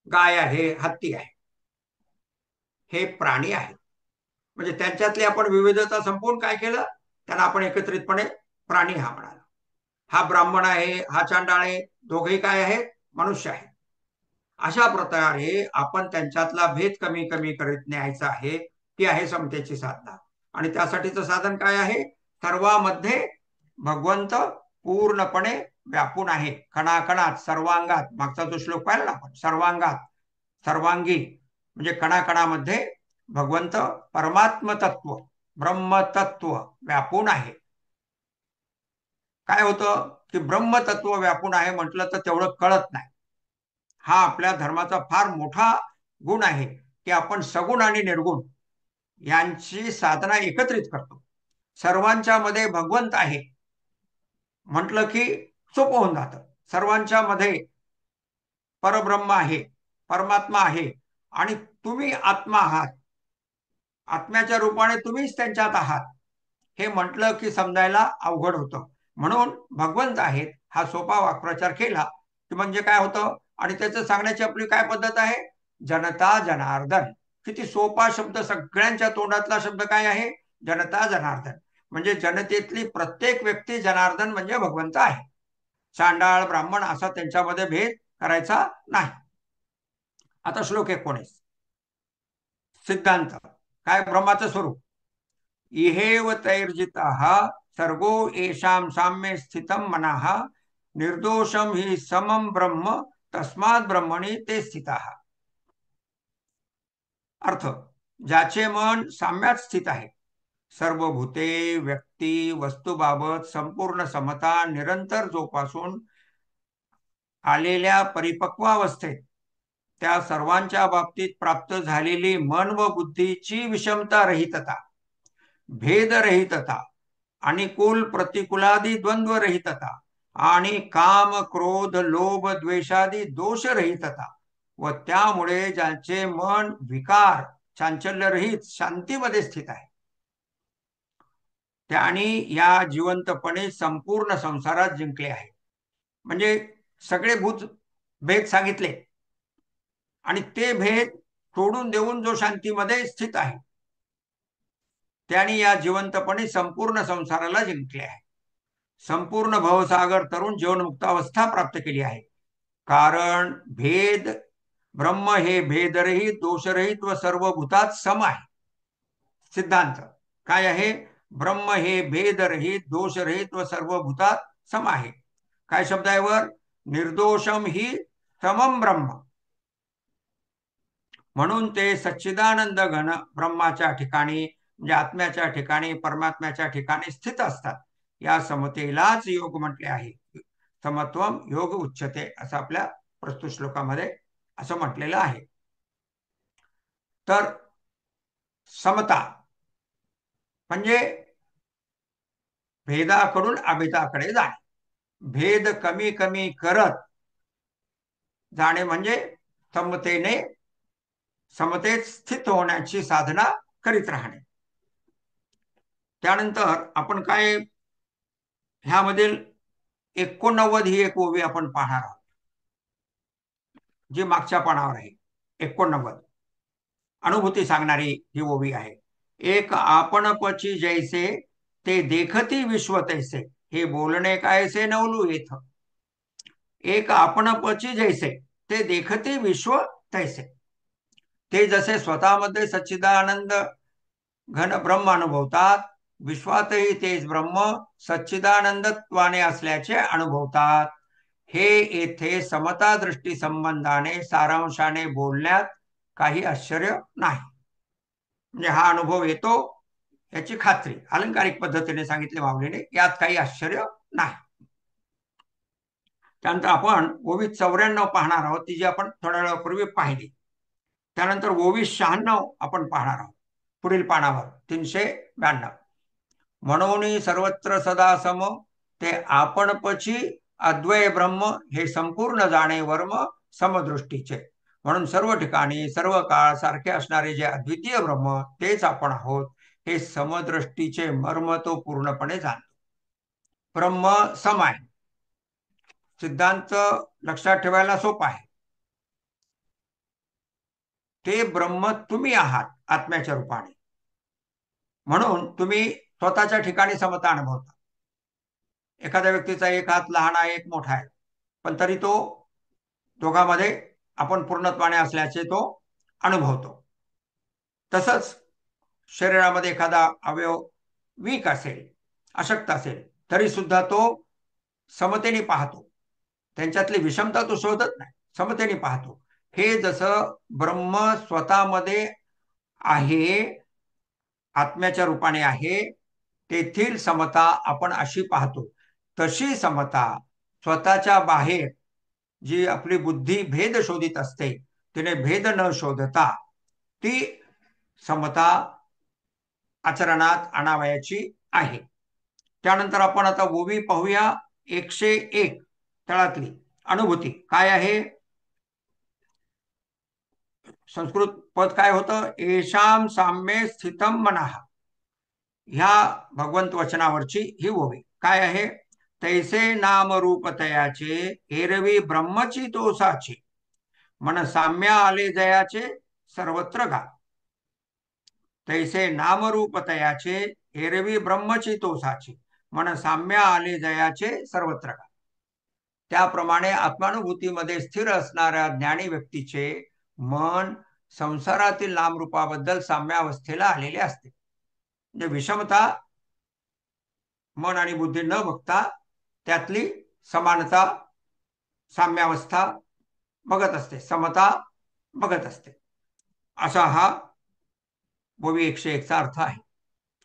गाय आहे, हत्ती आहे, हे प्राणी आहेत. म्हणजे त्यांच्यातली आपण विविधता संपवून काय केलं? त्यांना आपण एकत्रितपणे प्राणी हा म्हणाला. हा ब्राह्मण आहे, हा चांडाळ आहे, दोघेही काय आहेत? मनुष्य आहेत. अशा प्रकारे आपण त्यांच्यातला भेद कमी कमी करत न्यायचा आहे. ती आहे समतेची साधना. आणि त्यासाठीचं साधन काय आहे? सर्वांमध्ये भगवंत पूर्णपणे व्यापून आहे, कणाकणात, सर्वांगात. मागचा जो श्लोक पाहिला ना आपण, सर्वांगात, सर्वांगी म्हणजे कणाकणामध्ये भगवंत परमात्म तत्व, ब्रह्मतत्व व्यापून आहे. काय होतं की ब्रह्मतत्व व्यापून आहे म्हटलं तर तेवढं कळत नाही. हा आपल्या धर्माचा फार मोठा गुण आहे की आपण सगुण आणि निर्गुण यांची साधना एकत्रित करतो. सर्वांच्या मध्ये भगवंत आहे म्हटलं की सोपं होऊन जातं. सर्वांच्या मध्ये परब्रह्म आहे, परमात्मा आहे आणि तुम्ही आत्मा आहात. आत्म्याच्या रूपाने तुम्हीच त्यांच्यात आहात हे म्हटलं की समजायला अवघड होतं. म्हणून भगवंत आहेत हा सोपा वाक्प्रचार केला की म्हणजे काय होतं, आणि त्याचं सांगण्याची आपली काय पद्धत आहे, जनता जनार्दन. किती सोपा शब्द, सगळ्यांच्या तोंडातला शब्द काय आहे, जनता जनार्दन. म्हणजे जनतेतली प्रत्येक व्यक्ती जनार्दन म्हणजे भगवंत आहे. चांडाळ ब्राह्मण असा त्यांच्यामध्ये भेद करायचा नाही. आता श्लोक 19 सिद्धांत काय, ब्रह्माचं स्वरूप. इहेव तैर्जितः सर्गो येषां साम्ये स्थितं मनः निर्दोषं हि समं ब्रह्म तस्मात् ब्रह्मणि ते स्थितः. अर्थ, ज्याचे मन साम्यात स्थित आहे, सर्व भूते व्यक्ती वस्तूबाबत संपूर्ण समता निरंतर जोपासून आलेल्या परिपक्वावस्थेत त्या सर्वांच्या बाबतीत प्राप्त झालेली मन व बुद्धीची विषमता रहितता, भेदरहितता, अनुकूल प्रतिकूलादी द्वंद्व रहितता आणि काम क्रोध लोभ द्वेषादी दोष रहितता व त्यामुळे ज्यांचे मन विकार चांचल्यरहित शांतीमध्ये स्थित आहे, त्यांनी या जिवंतपणे संपूर्ण संसारात जिंकले आहे. म्हणजे सगळे भूत भेद सांगितले आणि ते भेद सोडून देऊन जो शांतीमध्ये स्थित आहे त्यांनी या जिवंतपणे संपूर्ण संसाराला जिंकले आहे. संपूर्ण भवसागर तरुण जीवनमुक्तावस्था प्राप्त केली आहे. कारण भेद ब्रह्म हे भेदरहित दोषरहित व सर्व भूतात सम आहे. सिद्धांत काय आहे, ब्रह्म हे भेदरहित दोषरहित व सर्व भूतात सम आहे. काय शब्द आहे वर, निर्दोषम ही समम ब्रह्म. म्हणून ते सच्चिदानंद घन ब्रह्माच्या ठिकाणी म्हणजे आत्म्याच्या ठिकाणी परमात्म्याच्या ठिकाणी स्थित असतात. या समतेलाच योग म्हटले आहे. समत्वम योग उच्चते असं आपल्या प्रस्तुत श्लोकामध्ये असं म्हटलेलं आहे. तर समता म्हणजे भेदाकडून अभेदाकडे जाणे, भेद कमी कमी करत जाणे म्हणजे समतेत स्थित होण्याची साधना करीत राहणे. त्यानंतर आपण काय ह्यामधील 89 ही एक ओवी आपण पाहणार आहोत, जी मागच्या पानावर आहे. 89 अनुभूती सांगणारी ही ओवी आहे. एक आपण पची जैसे ते देखती विश्व तैसे, हे बोलणे कायसे नवलू येथ. एक आपण पची जैसे ते देखती विश्व तैसे, ते जसे स्वतःमध्ये सच्चिदानंद घन ब्रह्म अनुभवतात, विश्वातही तेच ब्रह्म सच्चिदानंदत्वाने असल्याचे अनुभवतात. हे येथे समता दृष्टी संबंधाने सारांशाने बोलण्यात काही आश्चर्य नाही. म्हणजे हा अनुभव येतो याची खात्री अलंकारिक पद्धतीने सांगितले माऊलीने, यात काही आश्चर्य नाही. त्यानंतर आपण ओवी 94 पाहणार आहोत, ती जी आपण थोड्या वेळापूर्वी पाहिली. त्यानंतर ओवी 96 आपण पाहणार आहोत पुढील पानावर 392. म्हणून सर्वत्र सदा सम ते आपण पची अद्वय ब्रह्म, हे संपूर्ण जाणे वर्म समदृष्टीचे. म्हणून सर्व ठिकाणी सर्व काळ सारखे असणारे जे अद्वितीय ब्रह्म तेच आपण आहोत, हे समदृष्टीचे मर्म तो पूर्णपणे जाणतो. ब्रह्म सम आहे. सिद्धांत लक्षात ठेवायला सोपा आहे. ते ब्रह्म तुम्ही आहात आत्म्याच्या रूपाने, म्हणून तुम्ही स्वतःच्या ठिकाणी समता अनुभवता. एखाद्या व्यक्तीचा एक हात लहान आहे एक मोठा आहे, पण तरी तो दोघांमध्ये आपण पूर्णत्वाने असल्याचे तो अनुभवतो. तसंच शरीरामध्ये एखादा अवयव वीक असेल, अशक्त असेल, तरी सुद्धा तो समतेने पाहतो. त्यांच्यातली विषमता तो शोधत नाही, समतेने पाहतो. हे जसं ब्रह्म स्वतःमध्ये आहे, आत्म्याच्या रूपाने आहे, तेथील समता आपण अशी पाहतो. तशी समता स्वतःच्या बाहेर जी आपली बुद्धी भेद शोधित असते, तिने भेद न शोधता ती समता आचरणात आणावयाची आहे. त्यानंतर आपण आता ओवी पाहूया. 101 तळातली अनुभूती काय आहे. संस्कृत पद काय होतं. येशाम साम्ये स्थितम मनः. ह्या भगवंत वचनावरची ही ओवी काय आहे. तैसे नाम रूप तयाचे एरवी ब्रह्मची तोसाचे मन साम्या आले जयाचे सर्वत्र गा. तैसे नाम रूप तयाचे एरवी ब्रह्मची तोसाचे मन साम्या आले जयाचे सर्वत्र गा. त्याप्रमाणे आत्मानुभूतीमध्ये स्थिर असणाऱ्या ज्ञानी व्यक्तीचे मन संसारातील नामरूपाबद्दल साम्यावस्थेला आलेले असते. म्हणजे विषमता मन आणि बुद्धी न बघता त्यातली समानता साम्यावस्था बघत असते, समता बघत असते. असा हा ओवी 101 चा अर्थ आहे.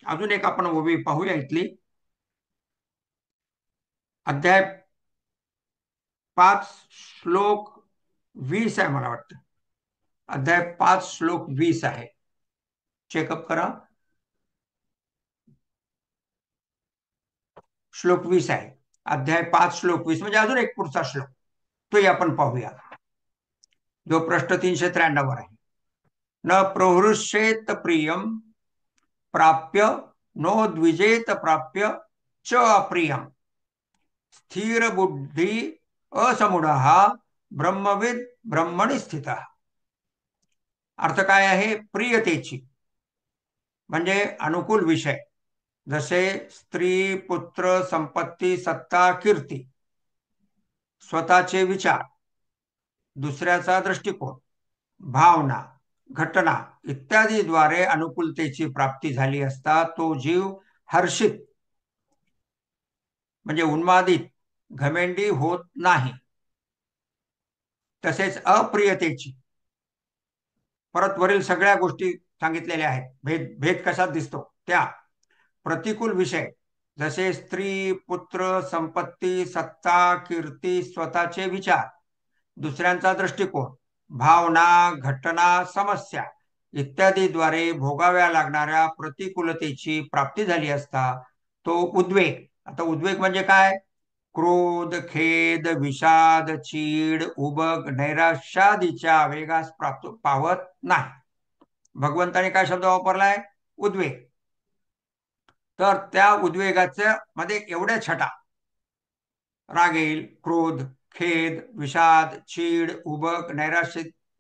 अजून एक आपण ओवी पाहूया इथली. अध्याय 5 श्लोक 20 आहे मला वाटतं. अध्याय 5 श्लोक 20 आहे. चेकअप करा. श्लोक 20 आहे. अध्याय 5 श्लोक 20 म्हणजे अजून एक पुढचा श्लोक तोही आपण पाहूया, जो प्रश्न 393 वर आहे. न प्रहृष्येत प्रियम प्राप्य नो द्विजेत प्राप्य च अप्रियम स्थिर बुद्धी असमूढः ब्रह्मविद ब्रह्मणि स्थितः. अर्थ काय आहे. प्रियतेची म्हणजे अनुकूल विषय, जसे स्त्री पुत्र संपत्ती सत्ता कीर्ती, स्वतःचे विचार, दुसऱ्याचा दृष्टिकोन, भावना, घटना इत्यादीद्वारे अनुकूलतेची प्राप्ती झाली असता तो जीव हर्षित म्हणजे उन्मादित घमेंडी होत नाही. तसेच अप्रियतेची परत वरील सगळ्या गोष्टी सांगितलेल्या आहेत. भेद कशात दिसतो. त्या प्रतिकूल विषय जसे स्त्री पुत्र संपत्ती सत्ता कीर्ती स्वतःचे विचार दुसऱ्यांचा दृष्टिकोन भावना घटना समस्या इत्यादीद्वारे भोगाव्या लागणाऱ्या प्रतिकूलतेची प्राप्ती झाली असता तो उद्वेग. आता उद्वेग म्हणजे काय. क्रोध खेद विषाद चीड उबग नैराश्यादीच्या आवेगास प्राप्त पावत नाही. भगवंताने काय शब्द वापरलाय. उद्वेग. तर त्या उद्वेगाच्या मध्ये एवढ्या छटा राग येईल, क्रोध खेद विषाद चीड उबग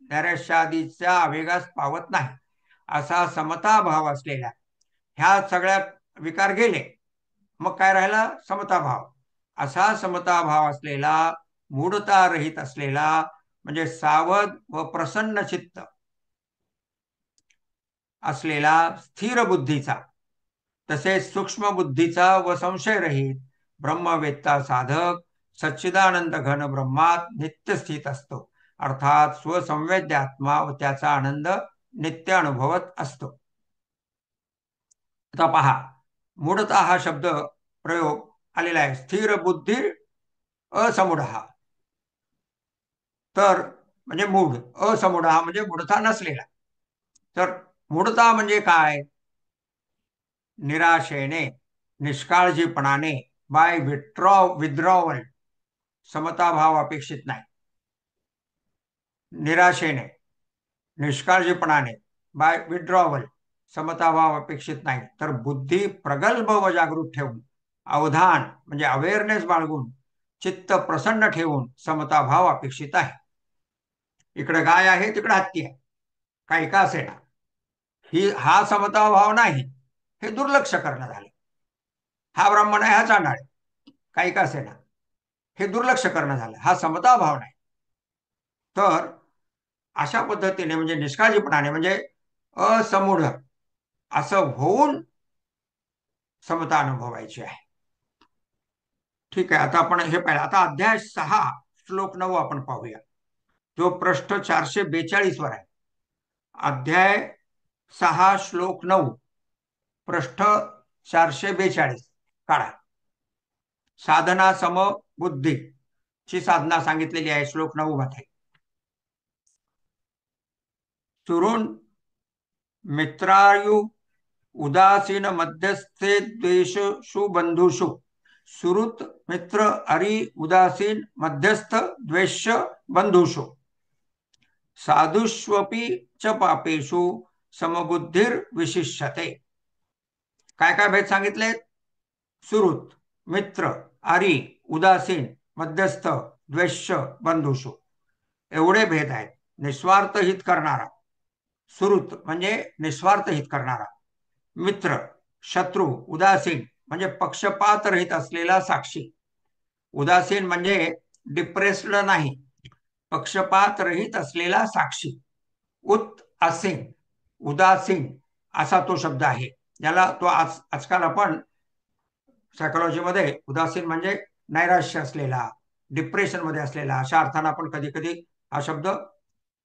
नैराश्यादीच्या आवेगास पावत नाही असा समता भाव असलेल्या ह्या सगळ्या विकार गेले. मग काय राहिला. समता भाव. असा समता भाव असलेला मूढता रहित असलेला म्हणजे सावध व प्रसन्न चित्त असलेला स्थिर बुद्धीचा तसेच सूक्ष्म बुद्धीचा व संशय रहित ब्रह्मवेत्ता साधक सच्चिदानंद घन ब्रह्मात नित्य स्थित असतो. अर्थात स्वसंवेद्यात्मा व त्याचा आनंद नित्य अनुभवत असतो. आता पहा, मूढता हा शब्द प्रयोग आलेला आहे. स्थिर बुद्धी असमूढ. तर म्हणजे मूढ, असमूढ म्हणजे मूढता नसलेला. तर मूढता म्हणजे काय. निराशेने निष्काळजीपणाने बाय विड्रॉवल समताभाव अपेक्षित नाही. निराशेने निष्काळजीपणाने बाय विड्रॉवल समताभाव अपेक्षित नाही. तर बुद्धी प्रगल्भ व जागृत ठेवून अवधान म्हणजे अवेअरनेस बाळगून चित्त प्रसन्न ठेवून समताभाव अपेक्षित आहे. इकडे गाय आहे तिकडे हत्ती आहे काही का असेना, हा समताभाव नाही, हे दुर्लक्ष करणं झालं. हा ब्राह्मण आहे हा चांडाळ काही का असेना, हे दुर्लक्ष करणं झालं. हा समताभाव नाही. तर अशा पद्धतीने म्हणजे निष्काळजीपणाने म्हणजे असमूढ असं होऊन समता अनुभवायची आहे. ठीक आहे. आता आपण हे पाहिलं. आता अध्याय 6 श्लोक 9 आपण पाहूया, जो प्रश्न 442 वर आहे. अध्याय 6 श्लोक 9 प्रश्न 442 काढा. साधना समबुद्धी ची साधना सांगितलेली आहे श्लोक 9 मध्ये. सुरून मित्रायु उदासीन मध्यस्थे द्वेषु बंधुषु. सुहृत मित्र अरी उदासीन मध्यस्थ द्वेष्य बंधुषु. साधुष्वपि च पापेषु समबुद्धिर विशिष्यते. काय काय भेद सांगितले? सुहृत, मित्र, आरी, उदासीन, मध्यस्थ, द्वेष्य, बंधुषु. एवढे भेद आहेत. निस्वार्थ हित करणारा सुहृत म्हणजे निस्वार्थ हित करणारा, मित्र, शत्रू, उदासीन म्हणजे पक्षपात रहित असलेला साक्षी. उदासीन म्हणजे डिप्रेस्ड नाही, पक्षपात रहित असलेला साक्षी. आसीन, उदासीन असा तो शब्द आहे, ज्याला तो आजकाल आपण सायकोलॉजीमध्ये उदासीन म्हणजे नैराश्य असलेला, डिप्रेशन मध्ये असलेला अशा अर्थानं आपण कधी कधी हा शब्द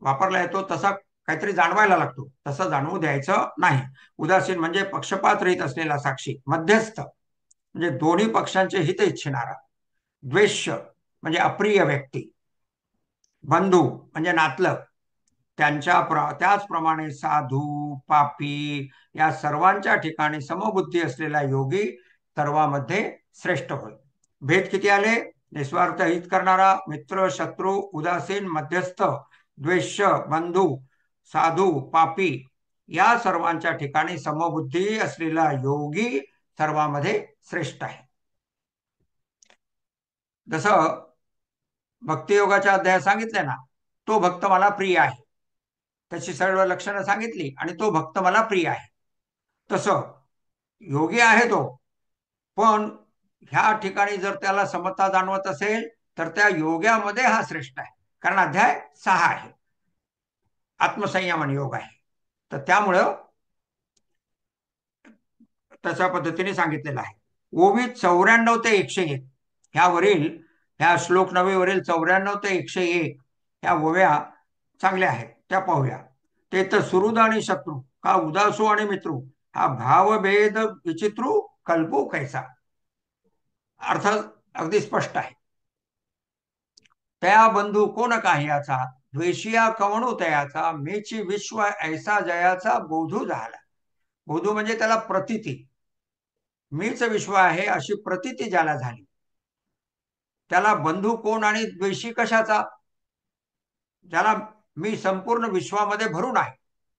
वापरला येतो. तसा काहीतरी जाणवायला लागतो, तसं जाणवू द्यायचं नाही. उदासीन म्हणजे पक्षपात रहित असलेला साक्षी. मध्यस्थ म्हणजे दोन्ही पक्षांचे हित इच्छिणारा. द्वेष्य म्हणजे अप्रिय व्यक्ती. बंधू म्हणजे नातलग. त्याचप्रमाणे साधू, पापी या सर्वांच्या ठिकाणी समबुद्धी असलेला योगी सर्वांमध्ये श्रेष्ठ होय. भेद किती आले? निस्वार्थ हित करणारा, मित्र, शत्रू, उदासीन, मध्यस्थ, द्वेष्य, बंधू, साधू, पापी या सर्वांच्या ठिकाणी समबुद्धी असलेला योगी सर्वांमध्ये श्रेष्ठ आहे. जसं भक्तियोगाच्या अध्यायात सांगितले ना, तो भक्त मला प्रिय आहे, त्याची सर्व लक्षणं सांगितली आणि तो भक्त मला प्रिय आहे. तसं योगी आहे तो, पण ह्या ठिकाणी जर त्याला समता जाणवत असेल तर त्या योग्यामध्ये हा श्रेष्ठ आहे. कारण अध्याय 6 आहे, आत्मसंयमन योग आहे. तर त्यामुळं तशा पद्धतीने सांगितलेलं आहे. ओवीत 94 ते 101 ह्या श्लोक 9 वरील 94 ते 101 ह्या ओव्या चांगल्या आहेत, त्या पाहूया. ते तर सुहृद आणि शत्रू का उदासू आणि मित्रू हा भावभेद विचित्रू कल्पू कैसा. अर्थ अगदी स्पष्ट आहे. तया बंधू कोण काह्याचा द्वेषिया कवणू तयाचा मेची विश्व ऐसा जयाचा बोधू झाला. बोधू म्हणजे त्याला प्रतीती, मीच विश्व आहे अशी प्रतीती ज्याला झाली त्याला बंधू कोण आणि द्वेषी कशाचा? ज्याला मी संपूर्ण विश्वामध्ये भरून आहे,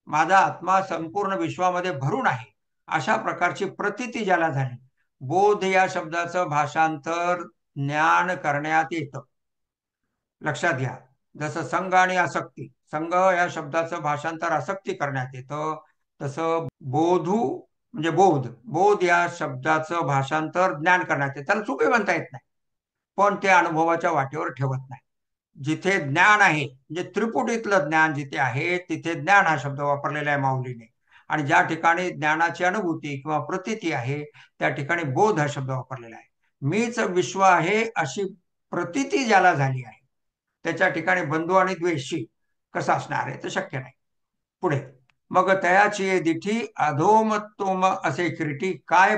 माझा आत्मा संपूर्ण विश्वामध्ये भरून आहे अशा प्रकारची प्रतीती ज्याला झाली. बोध या शब्दाचं भाषांतर ज्ञान करण्यात येतं. लक्षात घ्या, जसं संघ आणि आसक्ती, संघ या शब्दाचं भाषांतर आसक्ती करण्यात येतं, तसं बोधू म्हणजे बोध या शब्दाचं भाषांतर ज्ञान करण्यात येतं. त्याला चुकी म्हणता येत नाही, पण ते अनुभवाच्या वाटेवर ठेवत नाही. जिथे ज्ञान आहे म्हणजे त्रिपुटीतलं ज्ञान जिथे आहे तिथे ज्ञान हा शब्द वापरलेला आहे माऊलीने, आणि ज्या ठिकाणी ज्ञानाची अनुभूती किंवा प्रतीती आहे त्या ठिकाणी बोध हा शब्द वापरलेला आहे. मीच विश्व आहे अशी प्रतीती ज्याला झाली आहे त्याच्या ठिकाणी बंधू आणि द्वेषी कसं असणार आहे? तर शक्य नाही. पुढे मग तयाची दिठी अधोमत्तोम असे क्रीटी काय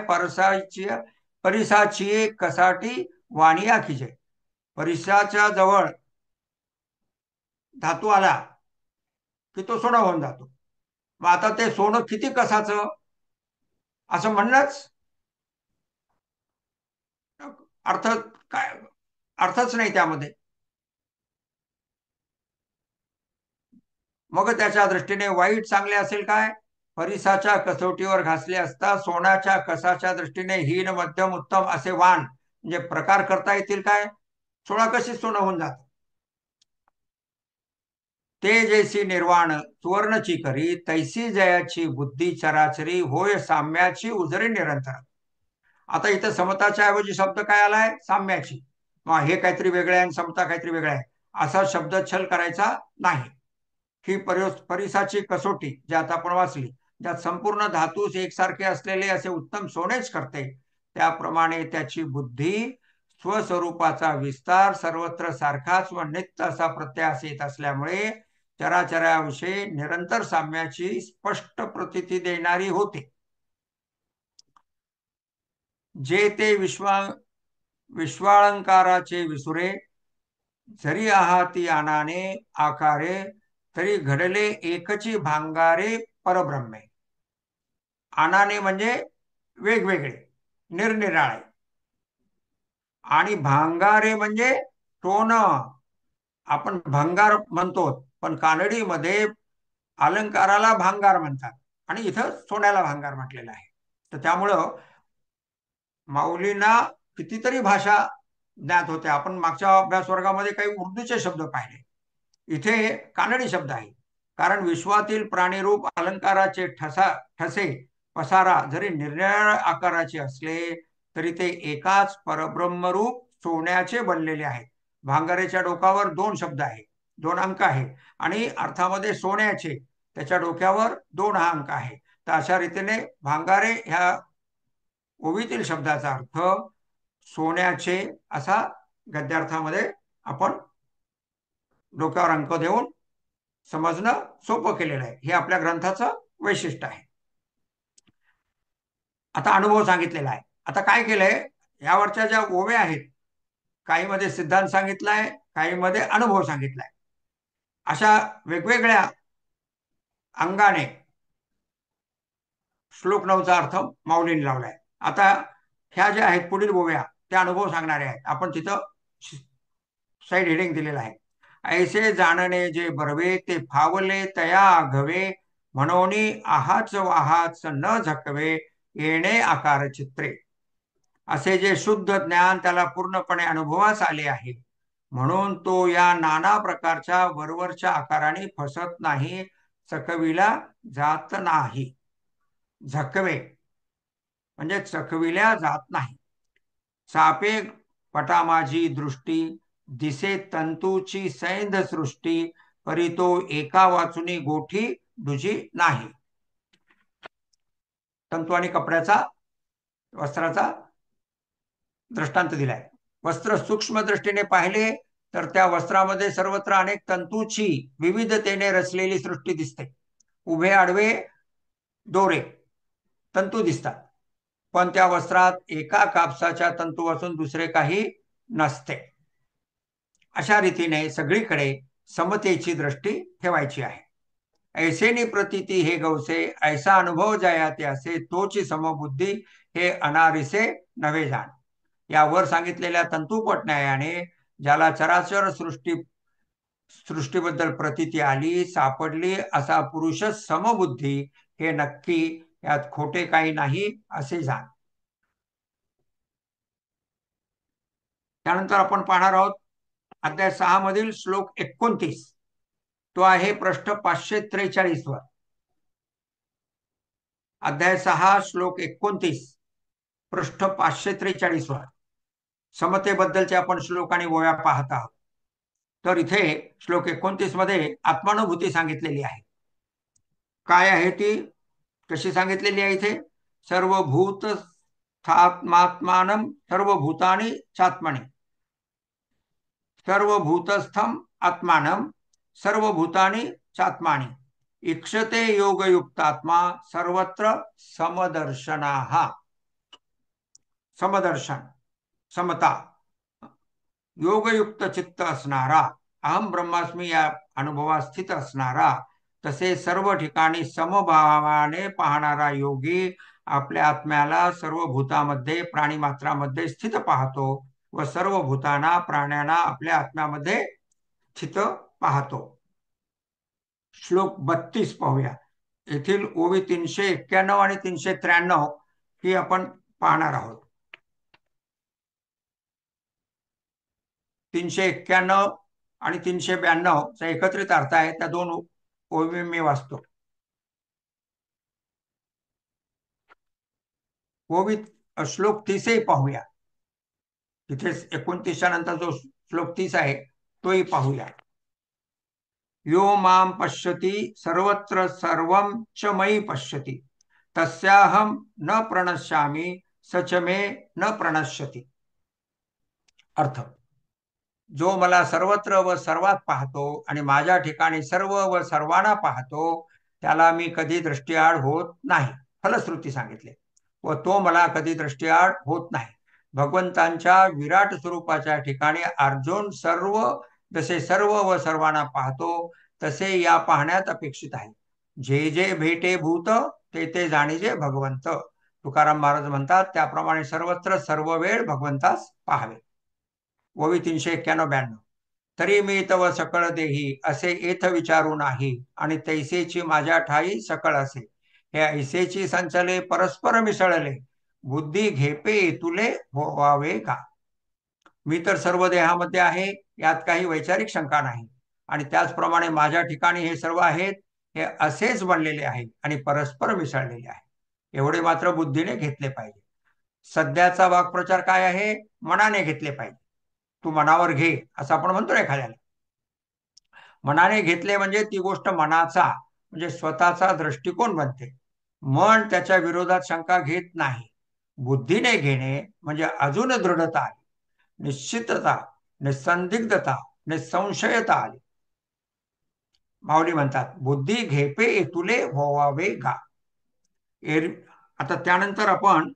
परिसाची कसाटी वाणिया खिजे. परिसाच्या जवळ धातू आला की तो सोनं होऊन जातो. मग आता ते सोनं किती कसाचं असं म्हणणंच अर्थ काय? अर्थच नाही त्यामध्ये. मग त्याच्या दृष्टीने वाईट चांगले असेल काय? परिसाच्या कसोटीवर घासले असता सोन्याच्या कसाच्या दृष्टीने हीन मध्यम उत्तम असे वाण म्हणजे प्रकार करता येतील काय? सोळा कशी सोनं होऊन जात. ते जैसी निर्वाण सुवर्णची करी तैसी जयाची बुद्धी चराचरी होय साम्याची उजरी निरंतर. आता इथं समताच्या ऐवजी शब्द काय आलाय? साम्याची. मग हे काहीतरी वेगळं आहे आणि समता काहीतरी वेगळं आहे असा शब्द छल करायचा नाही. ही परिसाची कसोटी जी आता आपण वाचली, ज्यात संपूर्ण धातूस एकसारखे असलेले असे उत्तम सोनेच करते, त्याप्रमाणे त्याची बुद्धी स्वस्वरूपाचा विस्तार सर्वत्र सारखाच व नित्य असा प्रत्यास येत असल्यामुळे चराचराविषयी निरंतर साम्याची स्पष्ट प्रतीती देणारी होते. जे ते विश्वाळंकाराचे विसुरे, जरी आहाती आनाने आकारे, तरी घडले एकची भांगारे परब्रह्मे. आनाने म्हणजे वेगवेगळे, निरनिराळे, आणि भांगारे म्हणजे सोनं. आपण भंगार म्हणतो, पण कानडीमध्ये अलंकाराला भांगार म्हणतात आणि इथं सोन्याला भांगार म्हटलेलं आहे. तर त्यामुळं माऊलींना कितीतरी भाषा ज्ञात होत्या. आपण मागच्या अभ्यास वर्गामध्ये काही उर्दूचे शब्द पाहिले, इथे कानडी शब्द आहे. कारण विश्वातील प्राणीरूप अलंकाराचे ठसे पसारा जरी निरनिराळ्या आकाराचे असले तरी ते एकाच परब्रह्मरूप सोन्याचे बनलेले आहेत. भांगारेच्या डोकावर 2 शब्द आहे, 2 अंक आहे, आणि अर्थामध्ये सोन्याचे, त्याच्या डोक्यावर 2 हा अंक आहे. तर अशा रीतीने भांगारे ह्या ओवीतील शब्दाचा अर्थ सोन्याचे असा गद्यार्थामध्ये आपण डोक्यावर अंक देऊन समजणं सोपं केलेलं आहे. हे आपल्या ग्रंथाचं वैशिष्ट्य आहे. आता अनुभव सांगितलेला आहे. आता काय केलंय, यावरच्या ज्या ओव्या आहेत, काहीमध्ये सिद्धांत सांगितलाय, काहीमध्ये अनुभव सांगितलाय. अशा वेगवेगळ्या अंगाने श्लोक 9चा अर्थ माऊलीने लावलाय. आता ह्या ज्या आहेत पुढील ओव्या त्या अनुभव सांगणाऱ्या आहेत. आपण तिथं साईड हेडिंग दिलेलं आहे. ऐसे जाणणे जे बरवे, ते फावले तया आघवे, म्हणोनी आहाच वाहाच न झकवे, येणे आकार चित्रे. असे जे शुद्ध ज्ञान त्याला पूर्णपणे अनुभवास आले आहे, म्हणून तो या नाना प्रकारच्या वरवरच्या आकाराने फसत नाही, चकविला जात नाही. झकवे म्हणजे चकविल्या जात नाही. सापे पटा माझी दृष्टी, दिसे तंतूची सैंध सृष्टी, परी तो एका वाचुनी गोठी दुजी नाही. तंतू आणि कपड्याचा, वस्त्राचा दृष्टांत दिलाय. वस्त्र सूक्ष्म दृष्टीने पाहिले तर त्या वस्त्रामध्ये सर्वत्र अनेक तंतूची विविधतेने रचलेली सृष्टी दिसते. उभे आडवे दोरे तंतू दिसतात, पण त्या वस्त्रात एका कापसाच्या तंतूपासून दुसरे काही नसते. अशा रीतीने सगळीकडे समतेची दृष्टी ठेवायची आहे. ऐसेनी प्रतीती हे गवसे, ऐसा अनुभव जयाते असे, तोची समबुद्धी हे अनारिसे नवे जाण. यावर सांगितलेल्या तंतुपट न्यायाने ज्याला चराचर सृष्टीबद्दल प्रतीती आली, सापडली, असा पुरुषच समबुद्धी हे नक्की, यात खोटे काही नाही असे जाण. त्यानंतर आपण पाहणार आहोत अध्याय 6 मधील श्लोक 29. तो आहे पृष्ठ 543 वर. अध्याय 6 श्लोक 29 पृष्ठ 543 वर समतेबद्दलचे आपण श्लोक आणि ओव्या पाहत आहोत. तर इथे श्लोक 29 मध्ये आत्मानुभूती सांगितलेली आहे. काय आहे ती, कशी सांगितलेली आहे इथे? सर्वभूत स्थात्मात्मानं सर्वभूतानि चात्मनि, सर्वभूतस्थम आत्मानं सर्वभूतानि चात्मानि, इक्षते योगयुक्तात्मा सर्वत्र समदर्शनाः. समदर्शन, समता, योगयुक्त चित्त असणारा, अहम ब्रह्मास्मी या अनुभवात स्थित असणारा, तसे सर्व ठिकाणी समभावाने पाहणारा योगी आपल्या आत्म्याला सर्व भूतामध्ये प्राणीमात्रामध्ये स्थित पाहतो व सर्व भूतांना प्राण्यांना आपल्या आत्म्यामध्ये स्थित पाहतो. श्लोक 32 पाहूया. येथील ओवी 391 आणि 393 ही आपण पाहणार आहोत. 391 आणि 392 चा एकत्रित अर्थ आहे. त्या 2 ओवी मी वाचतो. ओवी श्लोक 30 पाहूया. तिथे 29 नंतर जो श्लोक 30 आहे तोही पाहूया. यो मां पश्यति सर्वत्र सर्वं च मयि पश्यति, तस्याहं न प्रणश्यामि सच मे न प्रणश्यति. अर्थ, जो मला सर्वत्र व सर्वात पाहतो आणि माझ्या ठिकाणी सर्व व सर्वांना पाहतो, त्याला मी कधी दृष्टीआड होत नाही. फलश्रुती सांगितले. व तो मला कधी दृष्टीआड होत नाही. भगवंतांच्या विराट स्वरूपाच्या ठिकाणी अर्जुन जसे सर्व व सर्वांना पाहतो तसे या पाहण्यात अपेक्षित आहे. जे जे भेटे भूत ते ते जाणीजे भगवंत. तुकाराम महाराज म्हणतात त्याप्रमाणे सर्वत्र सर्व वेळ भगवंतास पाहावे. ओवी 391-92. तरी मी तव सकळ देही असे एथ विचारू नाही आणि तैसेची माझ्या ठाई सकळ असे. हे ऐसेची संचले परस्पर मिसळले बुद्धी घेपे तुले व्हावे का. मी तर सर्व देहामध्ये आहे यात काही वैचारिक शंका नाही आणि त्याचप्रमाणे माझ्या ठिकाणी हे सर्व आहेत हे असेच बनलेले आहे आणि परस्पर मिसळलेले आहे. एवढे मात्र बुद्धीने घेतले पाहिजे. सध्याचा वाक्प्रचार काय आहे? मनाने घेतले पाहिजे. तू मनावर घे असं आपण म्हणतो एखाद्याला. मनाने घेतले म्हणजे ती गोष्ट मनाचा म्हणजे स्वतःचा दृष्टिकोन बनते. मन त्याच्या विरोधात शंका घेत नाही. बुद्धीने घेणे म्हणजे अजून दृढता आली, निश्चितता, निसंदिग्धता, निसंशयता आली. माऊली म्हणतात बुद्धी घेपे तुले व्हावे गा. आता त्यानंतर आपण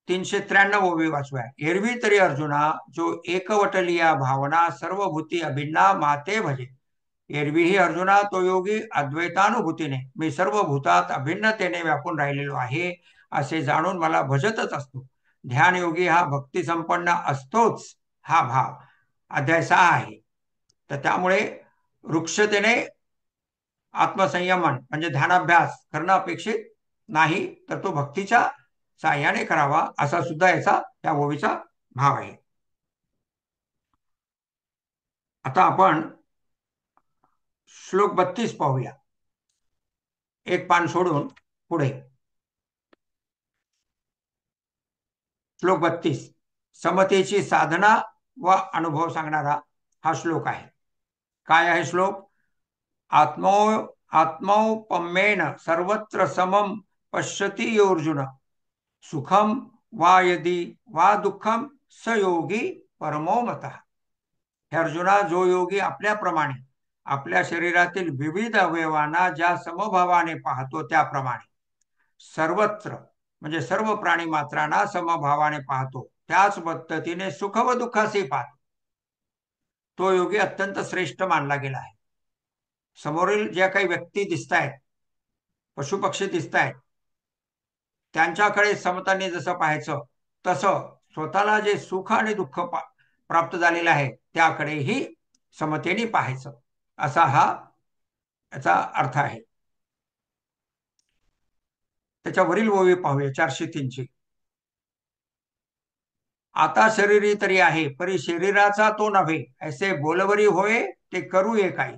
393 ओवी वाचूया. एरवी तरी अर्जुना जो एकवटलिया भावना सर्वभूती अभिन्ना माते भजे. एरवीही अर्जुना तो योगी अद्वैतानुभूतीने मी सर्व भूतात अभिन्नतेने व्यापून राहिलेलो आहे असे जाणून मला भजतच असतो. ध्यानयोगी हा भक्ती संपन्न असतोच हा भाव. अध्याय 6 आहे. तर त्यामुळे वृक्षतेने आत्मसंयमन म्हणजे ध्यानाभ्यास करणं अपेक्षित नाही, तर तो भक्तीच्या साह्याने करावा असा सुद्धा याचा त्या ओवीचा भाव आहे. आता आपण श्लोक 32 पाहूया. एक पान सोडून पुढे. श्लोक 32 समतेची साधना व अनुभव सांगणारा हा श्लोक आहे. काय आहे श्लोक? आत्मौपम्येन सर्वत्र समम पश्यति योर्जुन सुखम वा यदि वा दुःखम स योगी परमो मतः. हे अर्जुना, जो योगी आपल्याप्रमाणे आपल्या शरीरातील विविध अवयवांना ज्या समभावाने पाहतो त्याप्रमाणे सर्वत्र म्हणजे सर्व प्राणी मात्रांना समभावाने पाहतो त्याच पद्धतीने सुख व दुःखाशी पाहतो तो योगी अत्यंत श्रेष्ठ मानला गेला आहे. समोरील ज्या काही व्यक्ती दिसत आहेत, पशुपक्षी दिसत आहेत, त्यांच्याकडे समताने जसं पाहायचं तसं स्वतःला जे सुख आणि दुःख प्राप्त झालेलं आहे त्याकडेही समतेने पाहायचं असा हा याचा अर्थ आहे. त्याच्या वरील ओवी पाहूया 403 आता शरीरी तरी आहे परी शरीराचा तो नव्हे ऐसे बोलवरी होय ते करू ये काही.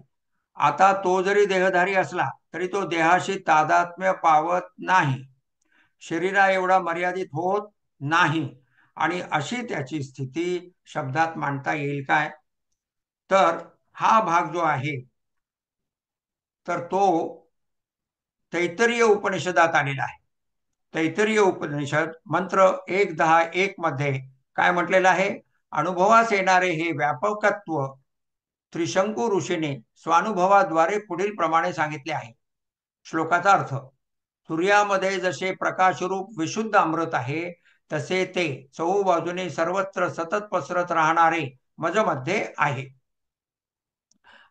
आता तो जरी देहधारी असला तरी तो देहाशी तादात्म्य पावत नाही, शरीरा एवढा मर्यादित होत नाही. आणि अशी त्याची स्थिती शब्दात मांडता येईल काय? तर हा भाग जो आहे तर तो तैत्तरीय उपनिषदात आलेला आहे. तैत्तरीय उपनिषद मंत्र 1.10.1 मध्ये काय म्हटलेलं आहे? अनुभवास येणारे हे व्यापकत्व त्रिशंकू ऋषीने स्वानुभवाद्वारे पुढील प्रमाणे सांगितले आहे. श्लोकाचा अर्थ: सूर्यामध्ये जसे प्रकाशरूप विशुद्ध अमृत आहे तसे ते चहूबाजूने सर्वत्र सतत पसरत राहणारे मजमध्ये आहे.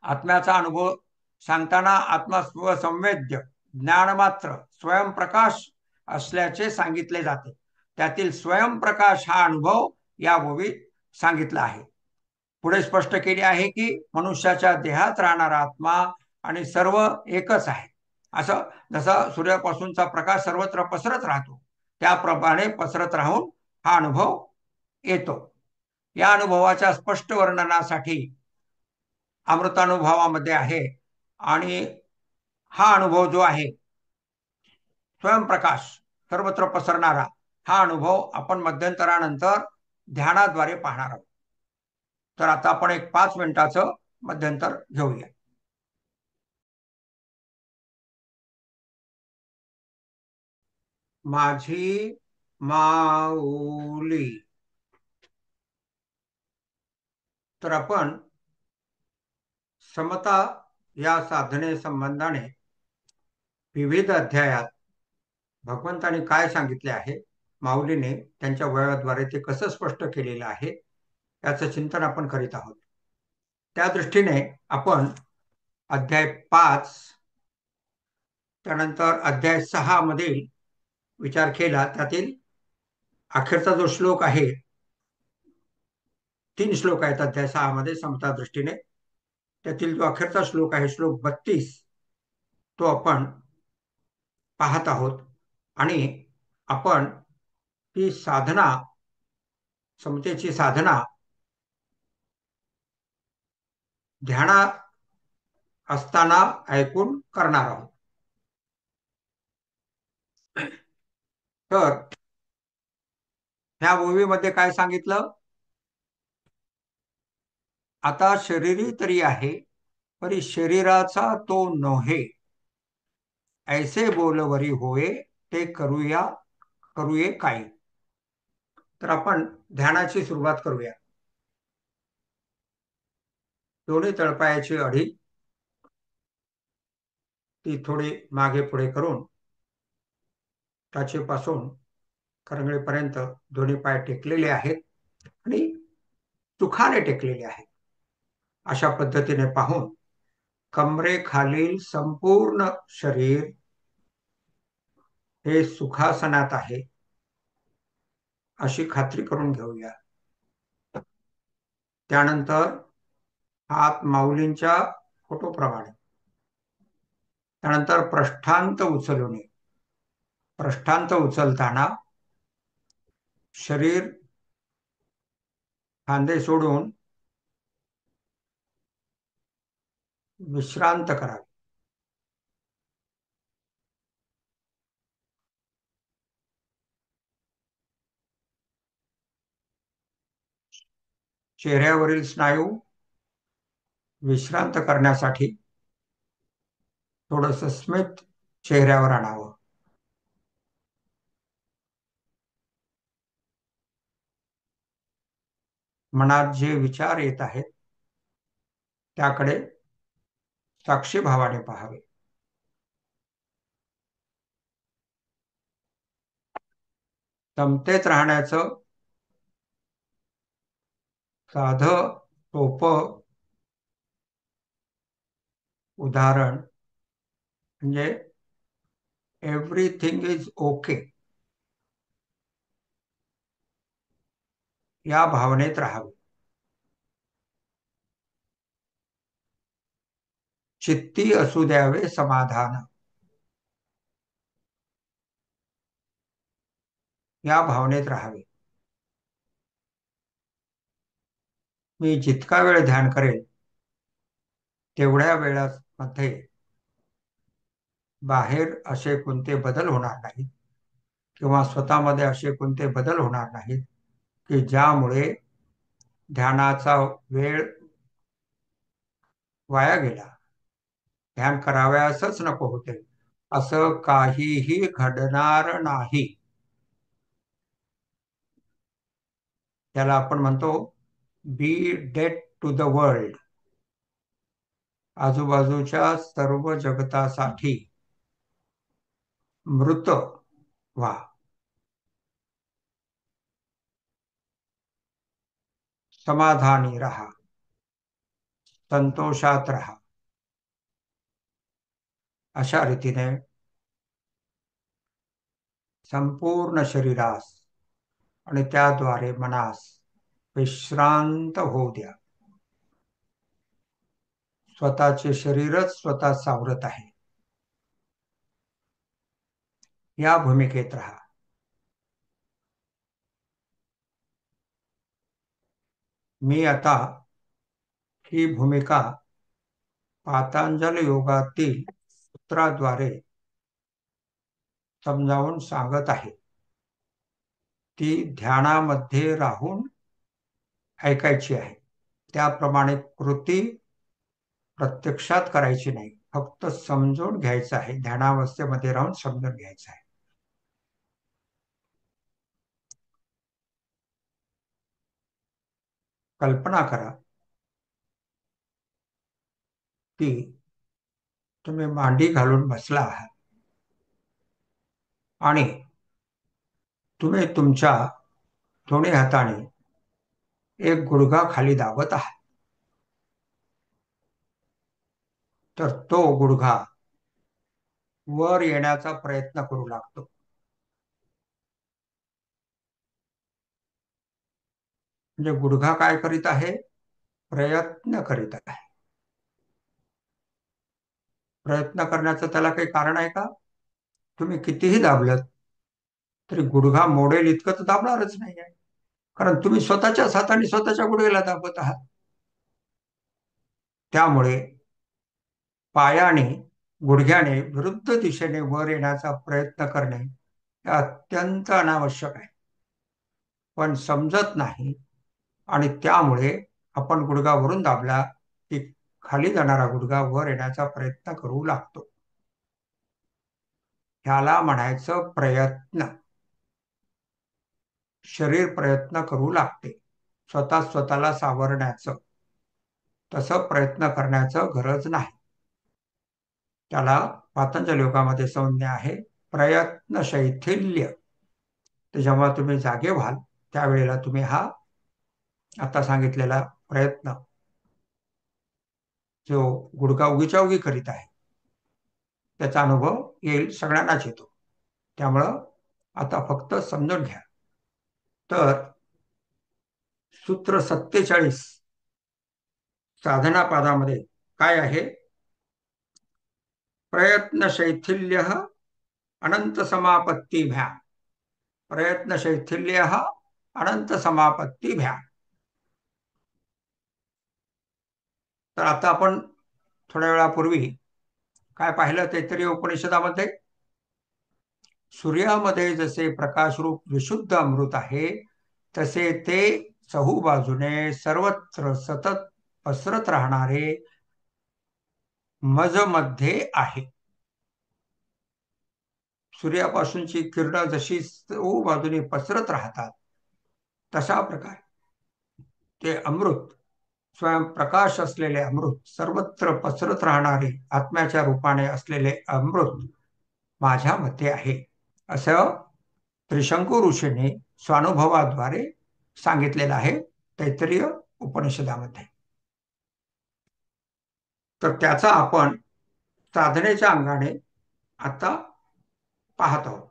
आत्म्याचा अनुभव सांगताना आत्मा स्वसंवेद्य ज्ञानमात्र स्वयंप्रकाश असल्याचे सांगितले जाते. त्यातील स्वयंप्रकाश हा अनुभव या ओवीत सांगितला आहे. पुढे स्पष्ट केले आहे की मनुष्याच्या देहात राहणारा आत्मा आणि सर्व एकच आहे. असं जसा सूर्यापासूनचा प्रकाश सर्वत्र पसरत राहतो त्याप्रमाणे पसरत राहून हा अनुभव येतो. या अनुभवाच्या स्पष्ट वर्णनासाठी अमृतानुभवामध्ये आहे आणि हा अनुभव जो आहे स्वयंप्रकाश सर्वत्र पसरणारा हा अनुभव आपण मध्यंतरानंतर ध्यानाद्वारे पाहणार आहोत. तर आता आपण एक 5 मिनिटाचं मध्यंतर घेऊया. माझी माऊली. तर आपण समता या साधने संबंधाने विविध अध्यायात भगवंतांनी काय सांगितले आहे माऊलीने त्यांच्या वयाद्वारे ते कसं स्पष्ट केलेलं आहे याचं चिंतन आपण करीत आहोत. त्या दृष्टीने आपण अध्याय 5 त्यानंतर अध्याय 6 मधील विचार केला. त्यातील अखेरचा जो श्लोक आहे, 3 श्लोक आहेत अध्याय 6 मध्ये समता दृष्टीने. त्यातील जो अखेरचा श्लोक आहे, श्लोक 32, तो आपण पाहत आहोत. आणि आपण ही साधना, समतेची साधना ध्याना असताना ऐकून करणार आहोत. तर ह्या ओवीमध्ये काय सांगितलं? आता शरीरी तरी आहे, परी शरीराचा तो नव्हे, ऐसे बोलवरी होय, ते करूये काय. तर आपण ध्यानाची सुरुवात करूया. दोन्ही तळपायाची अढी ती थोडी मागे पुढे करून टाचेपासून करंगळीपर्यंत दोन्ही पाय टेकलेले आहेत आणि सुखाने टेकलेले आहेत. अशा पद्धतीने पाहून कमरेखालील संपूर्ण शरीर हे सुखासनात आहे अशी खात्री करून घेऊया. त्यानंतर हात माऊलींच्या फोटोप्रमाणे, त्यानंतर पृष्ठांत उचलणे. पृष्ठांत उचलताना शरीर खांदे सोडून विश्रांत करावे. चेहऱ्यावरील स्नायू विश्रांत करण्यासाठी थोडंसं स्मित चेहऱ्यावर आणावं. मनात जे विचार येत आहेत त्याकडे साक्षीभावाने पाहावे. समतेत राहण्याचं साधं सोपं उदाहरण म्हणजे एव्हरीथिंग इज ओके या भावनेत राहावे. चित्ती असू द्यावे समाधान या भावनेत राहावे. मी जितका वेळ ध्यान करेल तेवढ्या वेळामध्ये बाहेर असे कोणते बदल होणार नाहीत किंवा स्वतःमध्ये असे कोणते बदल होणार नाहीत की ज्यामुळे ध्यानाचा वेळ वाया गेला, ध्यान करावयासच नको होते, असं काहीही घडणार नाही. त्याला आपण म्हणतो be dead to the world. आजूबाजूच्या सर्व जगतासाठी मृत व्हा. समाधानी राहा, संतोषात राहा. अशा रीतीने संपूर्ण शरीरास आणि त्याद्वारे मनास विश्रांत होऊ द्या. स्वतःचे शरीरच स्वतः सावरत आहे या भूमिकेत राहा. मी आता ही भूमिका पातंजल योगातील सूत्राद्वारे समजावून सांगत आहे. ती ध्यानामध्ये राहून ऐकायची आहे. त्याप्रमाणे कृती प्रत्यक्षात करायची नाही, फक्त समजून घ्यायचं आहे. ध्यानावस्थेमध्ये राहून समजून घ्यायचं आहे. कल्पना करा की तुम्ही मांडी घालून बसला आहात आणि तुम्ही तुमच्या दोन्ही हाताने एक गुडघा खाली दाबत आहात, तर तो गुडघा वर येण्याचा प्रयत्न करू लागतो. म्हणजे गुडघा काय करीत आहे? प्रयत्न करीत आहे. प्रयत्न करण्याचं त्याला काही कारण आहे का? तुम्ही कितीही दाबलं तरी गुडघा मोडेल इतकं तर दाबणारच नाहीये, कारण तुम्ही स्वतःच्याच हाताने स्वतःच्या गुडघ्याला दाबत आहात. त्यामुळे पायाने, गुडघ्याने विरुद्ध दिशेने वर येण्याचा प्रयत्न करणे हे अत्यंत अनावश्यक आहे, पण समजत नाही. आणि त्यामुळे आपण गुडघा वरून दाबला की खाली जाणारा गुडघा वर येण्याचा प्रयत्न करू लागतो. ह्याला म्हणायचं प्रयत्न. शरीर प्रयत्न करू लागते स्वतःला सावरण्याचं. तसं प्रयत्न करण्याचं गरज नाही. त्याला पातंजल योगामध्ये संज्ञा आहे प्रयत्न शैथिल्य. तर जेव्हा तुम्ही जागे व्हाल त्यावेळेला तुम्ही हा आता सांगितलेला प्रयत्न, जो गुडघा उगीच्या उगी करीत आहे, त्याचा अनुभव येईल, सगळ्यांनाच येतो. त्यामुळं आता फक्त समजून घ्या. तर सूत्र 47 साधना पादामध्ये काय आहे? प्रयत्न शैथिल्य अनंत समापत्ती भ्या. प्रयत्न शैथिल्य अनंत समापत्ती भ्या. तर आता आपण थोड्या वेळापूर्वी काय पाहिलं? तैत्तिरीय उपनिषदामध्ये सूर्यामध्ये जसे प्रकाशरूप विशुद्ध अमृत आहे, तसे ते चहूबाजूने सर्वत्र सतत पसरत राहणारे मज मध्ये आहे. सूर्यापासूनची किरण जशी चहूबाजूने पसरत राहतात, तशा प्रकारे ते अमृत, स्वयंप्रकाश असलेले अमृत, सर्वत्र पसरत राहणारे आत्म्याच्या रूपाने असलेले अमृत माझ्यामध्ये आहे, असं त्रिशंकू ऋषीने स्वानुभवाद्वारे सांगितलेलं आहे तैत्तिरीय उपनिषदामध्ये. तर त्याचा आपण साधनेच्या अंगाने आता पाहत आहोत.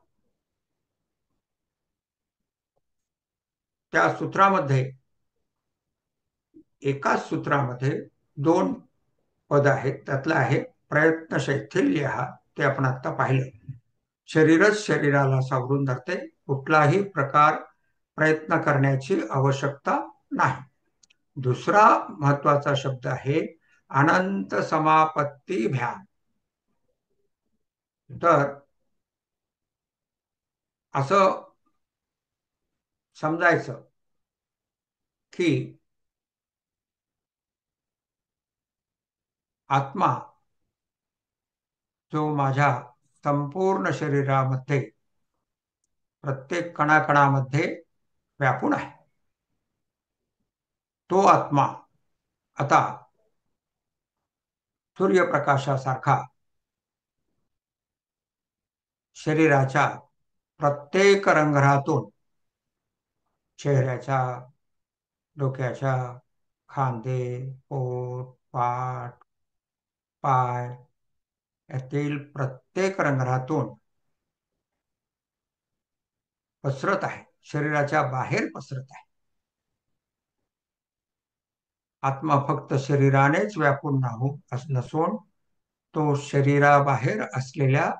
त्या सूत्रामध्ये, एकाच सूत्रामध्ये 2 पद आहेत. त्यातलं आहे प्रयत्न शैथिल्य. ते आपण आता पाहिलं. शरीरच शरीराला सावरून धरते, कुठलाही प्रकार प्रयत्न करण्याची आवश्यकता नाही. दुसरा महत्वाचा शब्द आहे अनंत समापत्ती भ्या. तर असं समजायचं की आत्मा जो माझ्या संपूर्ण शरीरामध्ये प्रत्येक कणाकणामध्ये व्यापून आहे, तो आत्मा आता सूर्यप्रकाशासारखा शरीराच्या प्रत्येक रंध्रातून, चेहऱ्याच्या, डोक्याच्या, खांदे, पोट, पाठ, पाय यातील प्रत्येक रंध्रातून पसरत आहे, शरीराच्या बाहेर पसरत आहे. आत्मा फक्त शरीरानेच व्यापून नसून तो शरीराबाहेर असलेल्या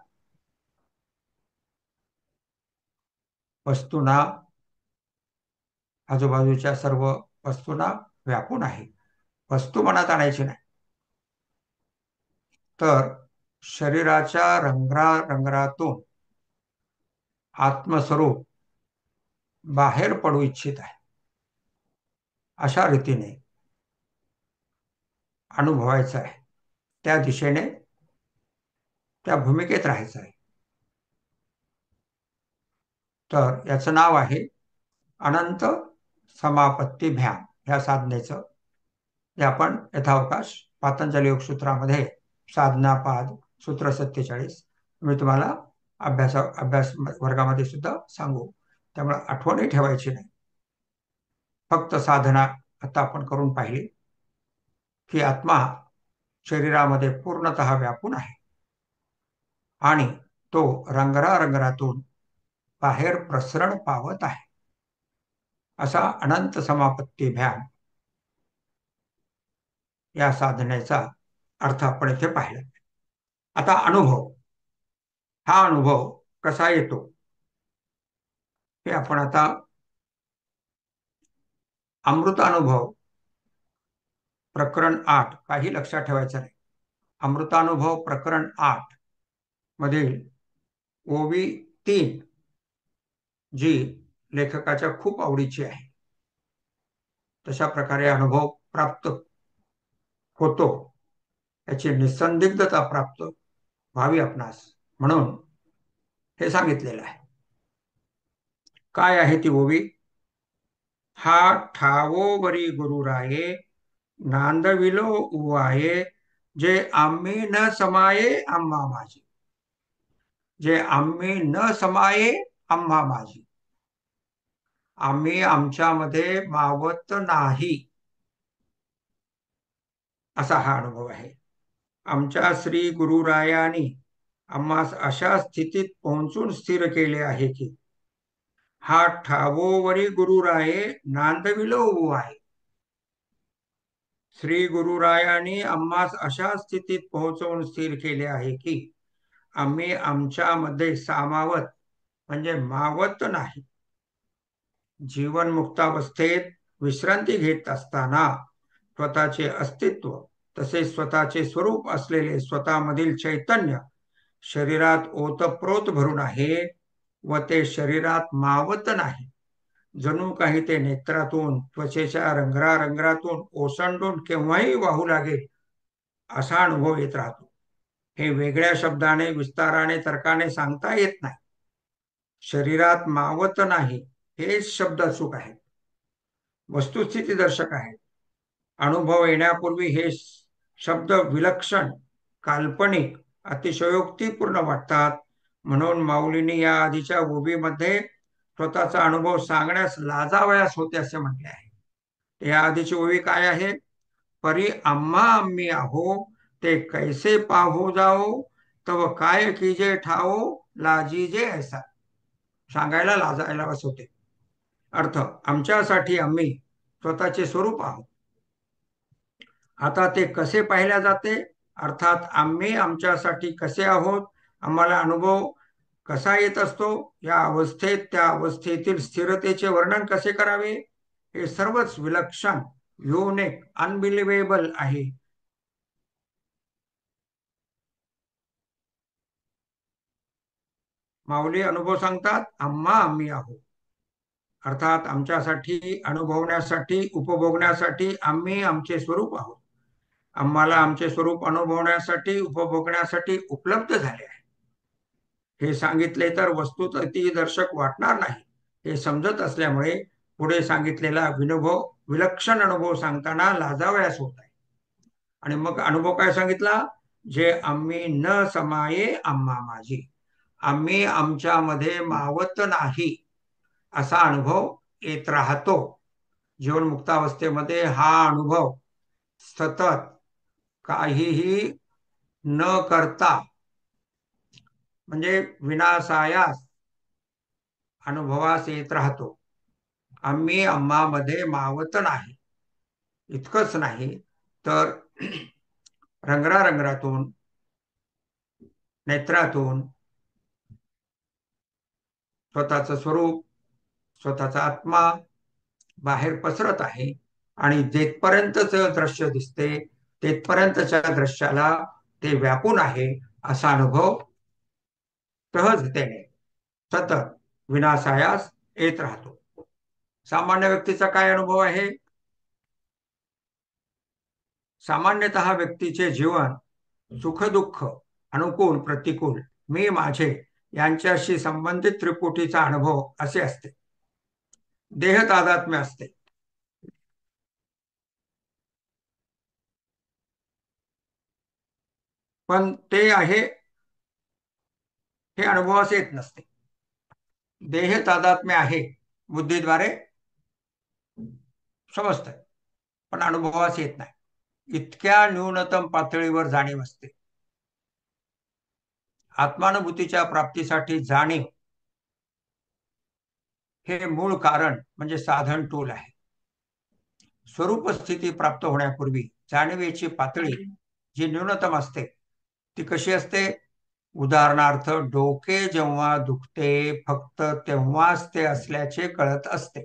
वस्तूंना, आजूबाजूच्या सर्व वस्तूंना व्यापून आहे. वस्तू मनात आणायची नाही. तर शरीराच्या रंध्रातून आत्मस्वरूप बाहेर पडू इच्छित आहे, अशा रीतीने अनुभवायचं आहे. त्या दिशेने, त्या भूमिकेत राहायचं आहे. तर याचं नाव आहे अनंत समापत्ती भ्या. ह्या साधनेचं जे आपण यथावकाश पातंजल योग सूत्रामध्ये साधनापाद सूत्र 47 मी तुम्हाला अभ्यास वर्गामध्ये सुद्धा सांगू. त्यामुळे आठवणही ठेवायची नाही. फक्त साधना आता आपण करून पाहिली की आत्मा शरीरामध्ये पूर्णतः व्यापून आहे आणि तो रंगरारंगरातून बाहेर प्रसरण पावत आहे. असा अनंत समापत्ती ध्यान या साधनेचा अर्थ आपण इथे पाहिला. आता अनुभव, हा अनुभव कसा येतो हे आपण आता अमृतानुभव प्रकरण 8 काही लक्षात ठेवायचं नाही. अमृतानुभव प्रकरण 8 मधील ओवी 3 जी लेखकाच्या खूप आवडीची आहे, तशा प्रकारे अनुभव प्राप्त होतो याची निसंदिग्धता प्राप्त व्हावी आपणास, म्हणून हे सांगितलेलं आहे. काय आहे ती ओवी? हा ठावो वरी गुरुराये नांदविलो उवाये जे आम्ही न समाये आम्हा माझी. जे आम्ही न समाये आम्हा माझी. आम्ही आमच्यामध्ये मावत नाही असा हा अनुभव आहे. आमच्या श्री गुरुरायांनी आम्हास अशा स्थितीत पोहोचून स्थिर केले आहे की हा ठावोवरी गुरुराये नांदविलो उवाये. श्री गुरुरायांनी आम्हास अशा स्थितीत पोहोचवून स्थिर केले आहे की आम्ही आमच्यामध्ये सामावत म्हणजे मावत नाही. जीवन मुक्तावस्थेत विश्रांती घेत असताना स्वतःचे अस्तित्व तसेच स्वतःचे स्वरूप असलेले स्वतःमधील चैतन्य शरीरात ओतप्रोत भरून आहे व ते शरीरात मावत नाही. जणू काही ते नेत्रातून त्वचेच्या रंगरारंगरातून ओसंडून केव्हाही वाहू लागेल असा अनुभव येत राहतो. हे वेगळ्या शब्दाने, विस्ताराने, तर्काने सांगता येत नाही. शरीरात मावत नाही हेच शब्द अचूक आहेत, वस्तुस्थिती दर्शक आहेत. अनुभव येण्यापूर्वी हे शब्द विलक्षण, काल्पनिक, अतिशयोक्तीपूर्ण वाटतात. म्हणून माऊलींनी या आधीच्या ओवीमध्ये स्वतःचा अनुभव सांगण्यास लाजावयास होते असे म्हटले आहे. या आधीची ओवी काय आहे? परी आम्हा आम्ही आहो ते कैसे पाहो जाओ तव काय कीजे ठाओ लाजीजे ऐसा. सांगायला लाजायलाच होते. अर्थ, आमच्यासाठी आम्ही स्वतःचे स्वरूप आहोत. आता ते कसे पाहिल्या जाते? अर्थात आम्ही आमच्यासाठी कसे आहोत, आम्हाला अनुभव कसा येत असतो, या अवस्थेत त्या अवस्थेतील स्थिरतेचे वर्णन कसे करावे, हे सर्वच विलक्षण, युनिक, अनबिलिव्हेबल आहे. माऊली अनुभव सांगतात, आम्हा आम्ही आहोत. अर्थात आमच्यासाठी, अनुभवण्यासाठी, उपभोगण्यासाठी आम्ही आमचे स्वरूप आहोत. आम्हाला आमचे स्वरूप अनुभवण्यासाठी, उपभोगण्यासाठी उपलब्ध झाले आहे. हे सांगितले तर वस्तुस्थिती दर्शक वाटणार नाही हे समजत असल्यामुळे पुढे सांगितलेला विलक्षण अनुभव सांगताना लाजावयास होत आहे. आणि मग अनुभव काय सांगितला? जे आम्ही न समाये आम्हा माझी. आम्ही आमच्यामध्ये मावत नाही असा अनुभव येत राहतो. जीवन मुक्तावस्थेमध्ये हा अनुभव सतत काहीही न करता म्हणजे विनासायास अनुभवास येत राहतो. आम्ही आम्हामध्ये मावत नाही. इतकंच नाही तर रंगरारंगरातून, नेत्रातून स्वतःचं स्वरूप, स्वतःचा आत्मा बाहेर पसरत आहे आणि जेथपर्यंतच दृश्य दिसते तेथपर्यंतच्या दृश्याला ते व्यापून आहे असा अनुभव सहजतेने सतत विनासायास येत राहतो. सामान्य व्यक्तीचा काय अनुभव आहे? सामान्यतः व्यक्तीचे जीवन सुख दुःख, अनुकूल प्रतिकूल, मी माझे यांच्याशी संबंधित त्रिपुटीचा अनुभव असे असते. देह तादात्म्य असते. पण ते आहे हे अनुभवास येत नसते. देह तादात्म्य आहे बुद्धीद्वारे समजतंय, पण अनुभवास येत नाही. इतक्या न्यूनतम पातळीवर जाणीव असते. आत्मानुभूतीच्या प्राप्तीसाठी जाणीव हे मूळ कारण म्हणजे साधन टूल आहे. स्वरूप स्थिती प्राप्त होण्यापूर्वी जाणीवेची पातळी जी न्यूनतम असते ती कशी असते? उदाहरणार्थ, डोके जेव्हा दुखते फक्त तेव्हाच ते असल्याचे कळत असते.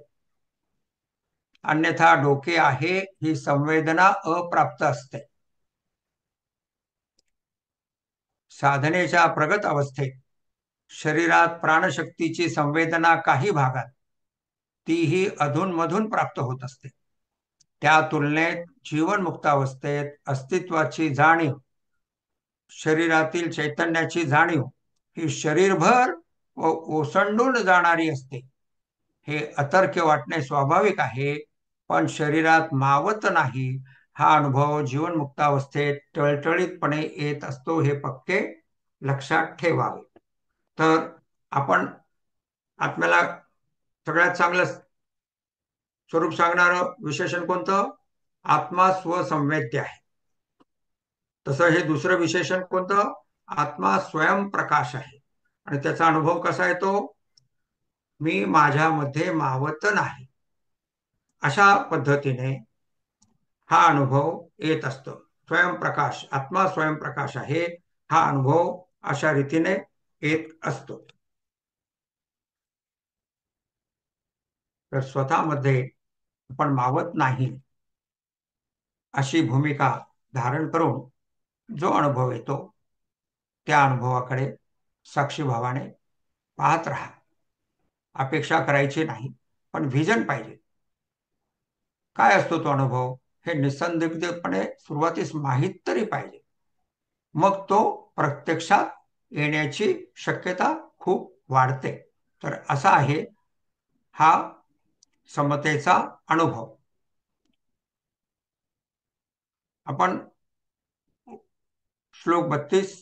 अन्यथा डोके आहे ही संवेदना अप्राप्त असते. साधनेच्या प्रगत अवस्थेत शरीरात प्राणशक्तीची संवेदना काही भागात तीही अधूनमधून प्राप्त होत असते. त्या तुलनेत जीवनमुक्तावस्थेत अस्तित्वाची जाणीव, शरीरातील चैतन्याची जाणीव ही शरीरभर व ओसंडून जाणारी असते. हे अतर्क्य वाटणे स्वाभाविक आहे, पण शरीरात मावत नाही हा अनुभव जीवनमुक्तावस्थेत टळटळीतपणे येत असतो, हे पक्के लक्षात ठेवावे. तर आपण आत्म्याला सगळ्यात चांगलं स्वरूप सांगणारं विशेषण कोणतं? आत्मा स्वसंवेद्य आहे. तसं हे दुसरं विशेषण कोणतं? आत्मा स्वयंप्रकाश आहे. आणि त्याचा अनुभव कसा येतो? मी माझ्यामध्ये मावत नाही, अशा पद्धतीने हा अनुभव येत असतो. स्वयंप्रकाश, आत्मा स्वयंप्रकाश आहे हा अनुभव अशा रीतीने येत असतो. तर स्वतःमध्ये आपण मावत नाही अशी भूमिका धारण करून जो अनुभव येतो त्या अनुभवाकडे साक्षीभावाने पाहत राहा. अपेक्षा करायची नाही, पण व्हिजन पाहिजे. काय असतो तो अनुभव हे निसंदिग्धपणे सुरुवातीस माहीत तरी पाहिजे. मग तो प्रत्यक्षात येण्याची शक्यता खूप वाढते. तर असा आहे हा समतेचा अनुभव. आपण श्लोक 32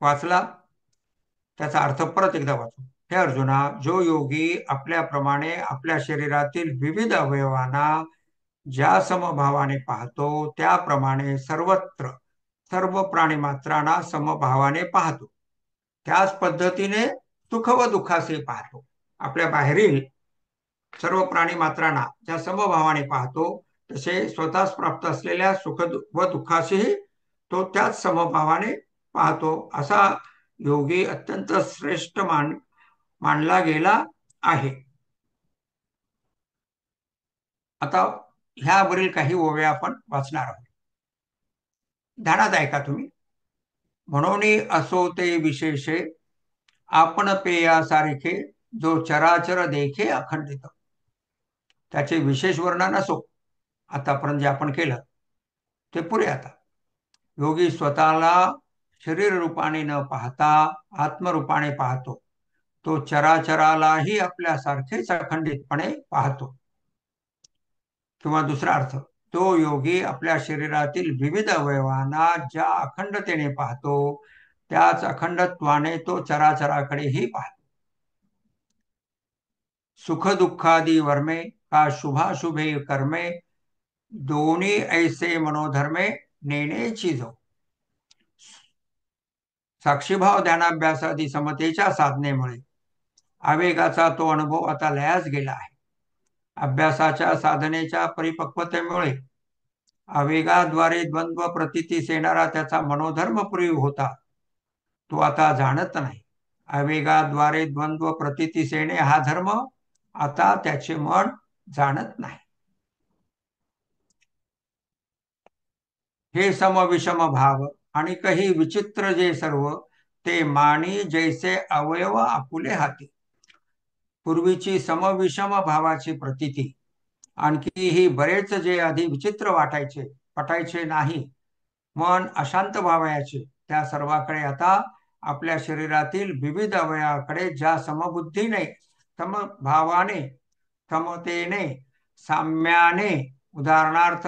वाचला, त्याचा अर्थ परत एकदा वाचू. हे अर्जुना, जो योगी आपल्याप्रमाणे आपल्या शरीरातील विविध अवयवांना ज्या समभावाने पाहतो त्याप्रमाणे सर्वत्र सर्व प्राणीमात्रांना समभावाने पाहतो, त्याच पद्धतीने सुख व दुःखासे पाहतो. आपल्या बाहेरील सर्व प्राणीमात्रांना ज्या समभावाने पाहतो तसे स्वतःच प्राप्त असलेल्या सुख व दुःखाशीही तो त्याच समभावाने पाहतो. असा योगी अत्यंत श्रेष्ठ मानला गेला आहे. आता ह्यावरील काही ओव्या आपण वाचणार आहोत. ध्यानात ऐका तुम्ही. म्हणून असो ते विशेषे आपण पेयासारखे जो चराचर देखे अखंडित. त्याचे विशेष वर्णन असो, आतापर्यंत जे आपण केलं ते पुरे. आता योगी स्वतःला शरीर रूपाने न पाहता आत्मरूपाने पाहतो. तो चराचरालाही आपल्यासारखेच अखंडितपणे पाहतो. किंवा दुसरा अर्थ, तो योगी आपल्या शरीरातील विविध अवयवांना ज्या अखंडतेने पाहतो त्याच अखंडत्वाने तो चराचराकडेही पाहतो. सुख दुःखादी वर्मे का शुभाशुभे कर्मे दोन्ही ऐसे मनोधर्मे नेणेची जो. साक्षीभाव ध्यानाभ्यासादी समतेच्या साधनेमुळे आवेगाचा तो अनुभव आता लयास गेला आहे. अभ्यासाच्या साधनेच्या परिपक्वतेमुळे आवेगाद्वारे द्वंद्व प्रतीतीस येणारा त्याचा मनोधर्म पूर्वी होता तो आता जाणत नाही. आवेगाद्वारे द्वंद्व प्रतीतीस येणे हा धर्म आता त्याचे मन जाणत नाही. हे समविषम भाव आणि काही विचित्र जे सर्व ते मानी जैसे अवयव आपुले हाती. पूर्वीची समविषम भावाची प्रतीती आणखीही बरेच जे आधी विचित्र वाटायचे पटायचे नाही, मन अशांत व्हावयाचे, त्या सर्वाकडे आता आपल्या शरीरातील विविध अवयवाकडे ज्या समबुद्धीने, समभावाने, समतेने, साम्याने, उदाहरणार्थ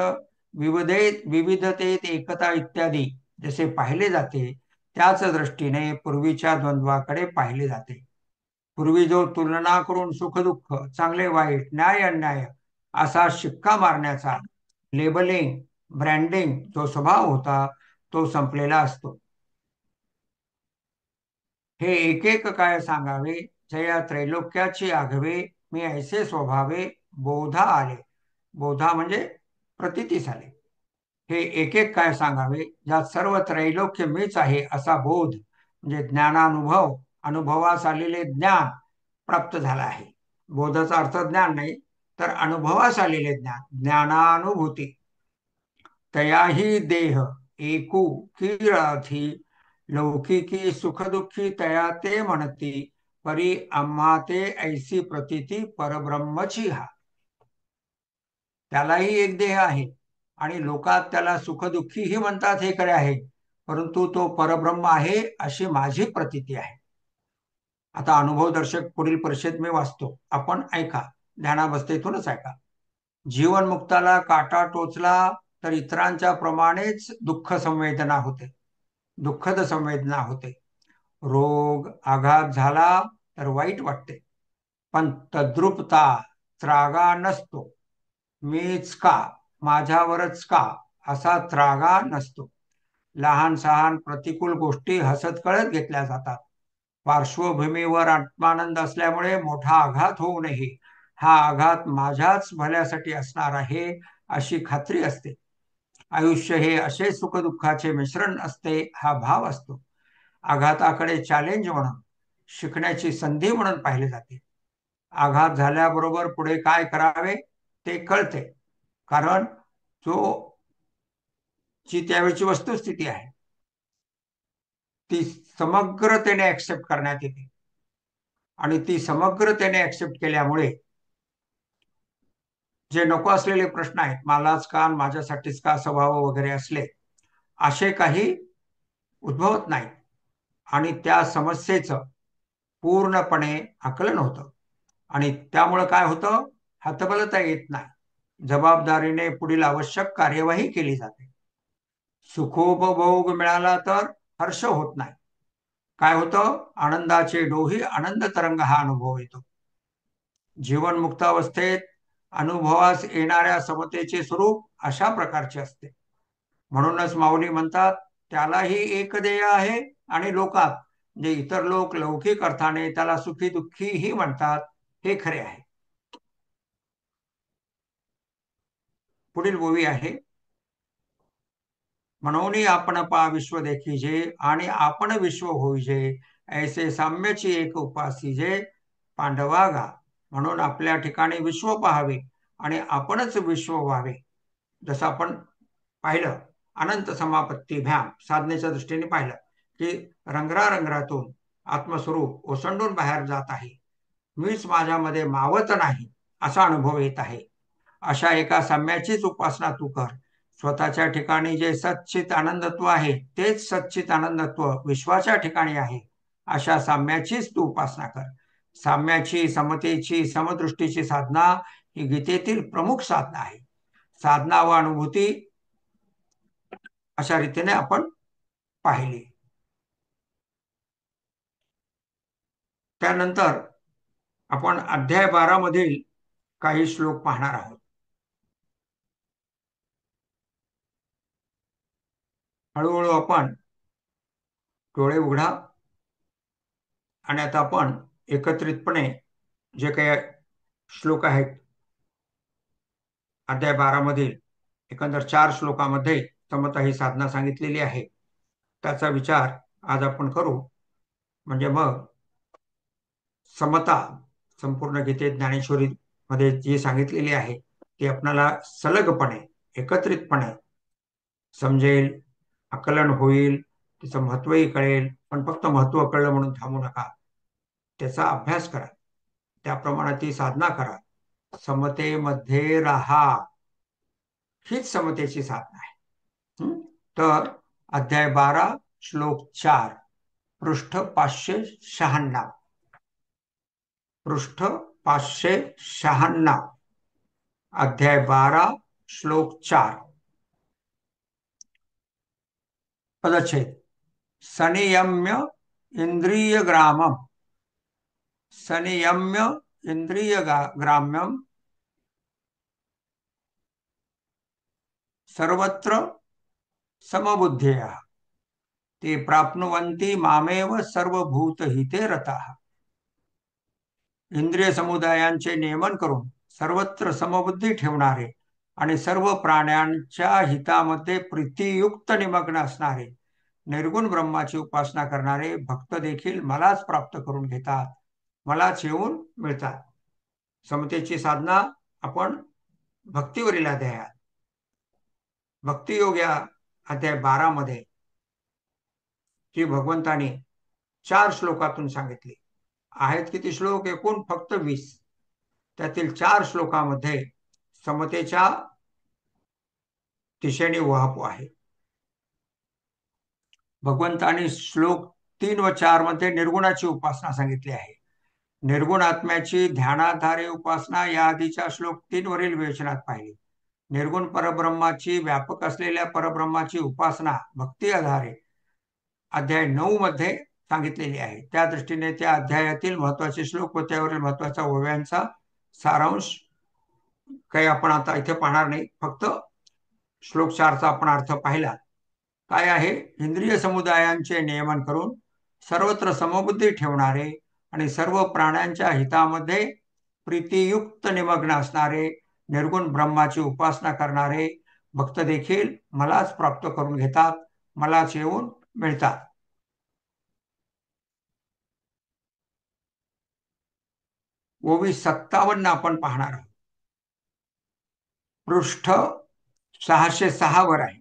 विविधतेत एकता इत्यादी जसे पाहिले जाते त्याच दृष्टीने पूर्वीच्या द्वंद्वाकडे पाहिले जाते. पूर्वी जो तुलना करून सुख दुःख, चांगले वाईट, न्याय अन्याय असा शिक्का मारण्याचा, लेबलिंग, ब्रँडिंग जो स्वभाव होता तो संपलेला असतो. हे एक एक काय सांगावे, जया त्रैलोक्याची आघवे, मी ऐसे स्वभावे, बोधा आले. बोधा म्हणजे प्रतीतीस आले. हे एक एक काय सांगावे, ज्यात सर्व त्रैलोक्य मीच आहे असा बोध म्हणजे ज्ञानानुभव, अनुभवास आलेले ज्ञान प्राप्त झाला आहे. बोधाचा अर्थ ज्ञान नाही, तर अनुभवास आलेले ज्ञान, ज्ञानानुभूती. तयाही देह एकू की राधी, लौकिकी सुखदुःखी तया ते म्हणती, परी आम्हा ते ऐसी प्रतीती परब्रह्मची हा. त्यालाही एक देह आहे आणि लोकात त्याला सुखदुःखीही म्हणतात, हे खरे आहे, परंतु तो परब्रह्म आहे अशी माझी प्रतीती आहे. आता अनुभवदर्शक पुढील परिच्छेद मी वाचतो, आपण ऐका, ध्यानावस्थेतूनच ऐका. जीवनमुक्ताला काटा टोचला तर इतरांच्या प्रमाणेच दुःख संवेदना होते, दुःखद संवेदना होते. रोग आघात झाला तर वाईट वाटते, पण तद्रुपता, त्रागा नसतो. मीच का, माझ्यावरच का असा त्रागा नसतो. लहान सहान प्रतिकूल गोष्टी हसत कळत घेतल्या जातात. पार्श्वभूमीवर आत्मानंद असल्यामुळे मोठा आघात होऊ नये, हा आघात माझ्याच भल्यासाठी असणार आहे अशी खात्री असते. आयुष्य हे असे सुखदुःखाचे मिश्रण असते, हा भाव असतो. आघाताकडे चॅलेंज म्हणून, शिकण्याची संधी म्हणून पाहिले जाते. आघात झाल्याबरोबर पुढे काय करावे ते कळते, कारण जो जी त्यावेळची वस्तुस्थिती आहे ती समग्रतेने ऍक्सेप्ट करण्यात येते आणि ती समग्रतेने ऍक्सेप्ट केल्यामुळे जे नको असलेले प्रश्न आहेत, मलाच का माझ्यासाठीच का स्वभाव वगैरे असले, असे काही उद्भवत नाही आणि त्या समस्येचं पूर्णपणे आकलन होतं आणि त्यामुळे काय होतं, हतबलता येत नाही. जबाबदारीने पुढील आवश्यक कार्यवाही केली जाते. सुखोपभोग मिळाला तर हर्ष होत नाही. काय होतं, आनंदाचे डोही आनंद तरंग हा अनुभव येतो. जीवन मुक्तावस्थेत अनुभवास येणाऱ्या समतेचे स्वरूप अशा प्रकारचे असते. म्हणूनच माऊली म्हणतात, त्यालाही एक देह आहे आणि लोकात जे इतर लोक लौकिक अर्थाने त्याला सुखी दुःखी ही म्हणतात, हे खरे आहे. पुढील ओवी आहे, म्हणून आपण पा विश्व देखीजे आणि आपण विश्व होईजे, ऐसे साम्यची एक उपासीजे पांडवा गा. म्हणून आपल्या ठिकाणी विश्व पाहावे आणि आपणच विश्व व्हावे. जसं आपण पाहिलं अनंत समापत्ती भ्याम साधनेच्या दृष्टीने पाहिलं की रंगरातून आत्मस्वरूप ओसंडून बाहेर जात आहे. मीच माझ्यामध्ये मावत नाही असा अनुभव येत आहे. अशा एका साम्याचीच उपासना तू कर. स्वतःच्या ठिकाणी जे सच्चित आनंदत्व आहे तेच सच्चित आनंदत्व विश्वाच्या ठिकाणी आहे. अशा साम्याचीच तू उपासना कर. साम्याची, समतेची, समदृष्टीची साधना ही गीतेतील प्रमुख साधना आहे. साधना व अनुभूती अशा रीतीने आपण पाहिली. त्यानंतर आपण अध्याय 12 मधील काही श्लोक पाहणार आहोत. हळूहळू आपण डोळे उघडा आणि आता आपण एकत्रितपणे जे काही श्लोक आहेत अध्याय 12 मधील एकंदर 4 श्लोकामध्ये समता ही साधना सांगितलेली आहे, त्याचा विचार आज आपण करू. म्हणजे मग समता संपूर्ण गीते ज्ञानेश्वरी मध्ये जी सांगितलेली आहे ती आपल्याला सलगपणे एकत्रितपणे समजेल, आकलन होईल, तिचं महत्वही कळेल. पण फक्त महत्व कळलं म्हणून थांबू नका, त्याचा अभ्यास करा, त्याप्रमाणे ती साधना करा, समतेमध्ये राहा. हीच समतेची साधना आहे. तर अध्याय 12 श्लोक 4 पृष्ठ 596, पृष्ठ 596, अध्याय 12 श्लोक 4 पदच्छेद. संयम्य इंद्रिय ग्रामम संयम्य इंद्रिय ग्राम्यम सर्वत्र समबुद्धयः ते प्राप्नुवन्ति मामेव सर्वभूतहिते रताः. इंद्रिय समुदायांचे नियमन करून सर्वत्र समबुद्धी ठेवणारे आणि सर्व प्राण्यांच्या हितामध्ये प्रीतियुक्त निमग्न असणारे निर्गुण ब्रह्माची उपासना करणारे भक्त देखील मलाच प्राप्त करून घेतात, मलाच येऊन मिळतात. समतेची साधना आपण भक्तीवरील अध्यायात भक्तियोग या अध्याय 12 मध्ये ही भगवंताने 4 श्लोकातून सांगितली. आहेत किती श्लोक? एकूण फक्त 20. त्यातील 4 श्लोकामध्ये समतेच्या दिशेने उहापो आहे. भगवंताने श्लोक 3 व 4 मध्ये निर्गुणाची उपासना सांगितली आहे. निर्गुण आत्म्याची ध्यानाधारे उपासना या आधीच्या श्लोक 3 वरील विवेचनात पाहिली. निर्गुण परब्रह्माची व्यापक असलेल्या परब्रह्माची उपासना भक्ती आधारे अध्याय 9 मध्ये सांगितलेली आहे. त्या दृष्टीने त्या अध्यायातील महत्वाचे श्लोक व त्यावरील महत्वाचा ओव्यांचा सारांश काही आपण आता इथे पाहणार नाही. फक्त श्लोक 4चा आपण अर्थ पाहिला. काय आहे? इंद्रिय समुदायांचे नियमन करून सर्वत्र समबुद्धी ठेवणारे आणि सर्व प्राण्यांच्या हितामध्ये प्रीतियुक्त निमग्न असणारे निर्गुण ब्रह्माची उपासना करणारे भक्त देखील मलाच प्राप्त करून घेतात, मलाच येऊन मिळतात. ओवी 57 आपण पाहणार आहोत. पृष्ठ 606 वर आहे.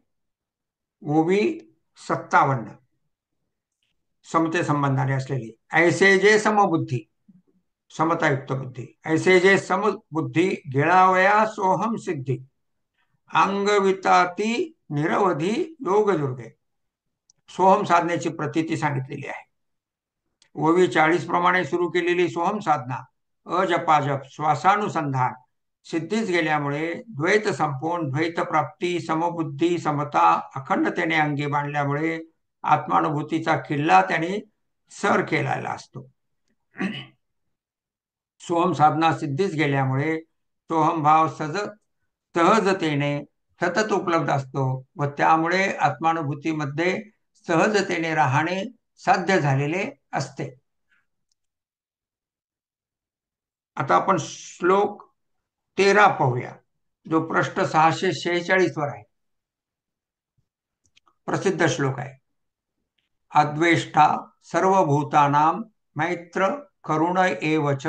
ओवी 57 समते संबंधाने असलेली. ऐसे जे समबुद्धी, समतायुक्त बुद्धी, ऐसे जे समबुद्धी गिळावया सोहम सिद्धी अंगविताती निरवधी योग दुर्गे. सोहम साधनेची प्रतीती सांगितलेली आहे. ओवी 40 प्रमाणे सुरू केलेली सोहम साधना अजपाजप श्वासानुसंधान सिद्धीच गेल्यामुळे द्वैत संपून द्वैत प्राप्ती समबुद्धी समता अखंडतेने अंगी बांधल्यामुळे आत्मानुभूतीचा किल्ला त्याने सर केलेला असतो. सोहम साधना सिद्धीच गेल्यामुळे सोहम भाव सहजतेने सतत उपलब्ध असतो व त्यामुळे आत्मानुभूतीमध्ये सहजतेने राहणे साध्य झालेले असते. आता आपण श्लोक 13 पाहूया, जो पृष्ठ 646 वर आहे. प्रसिद्ध श्लोक आहे. अद्वेष्टा सर्वभूतानां मैत्र करुण एवच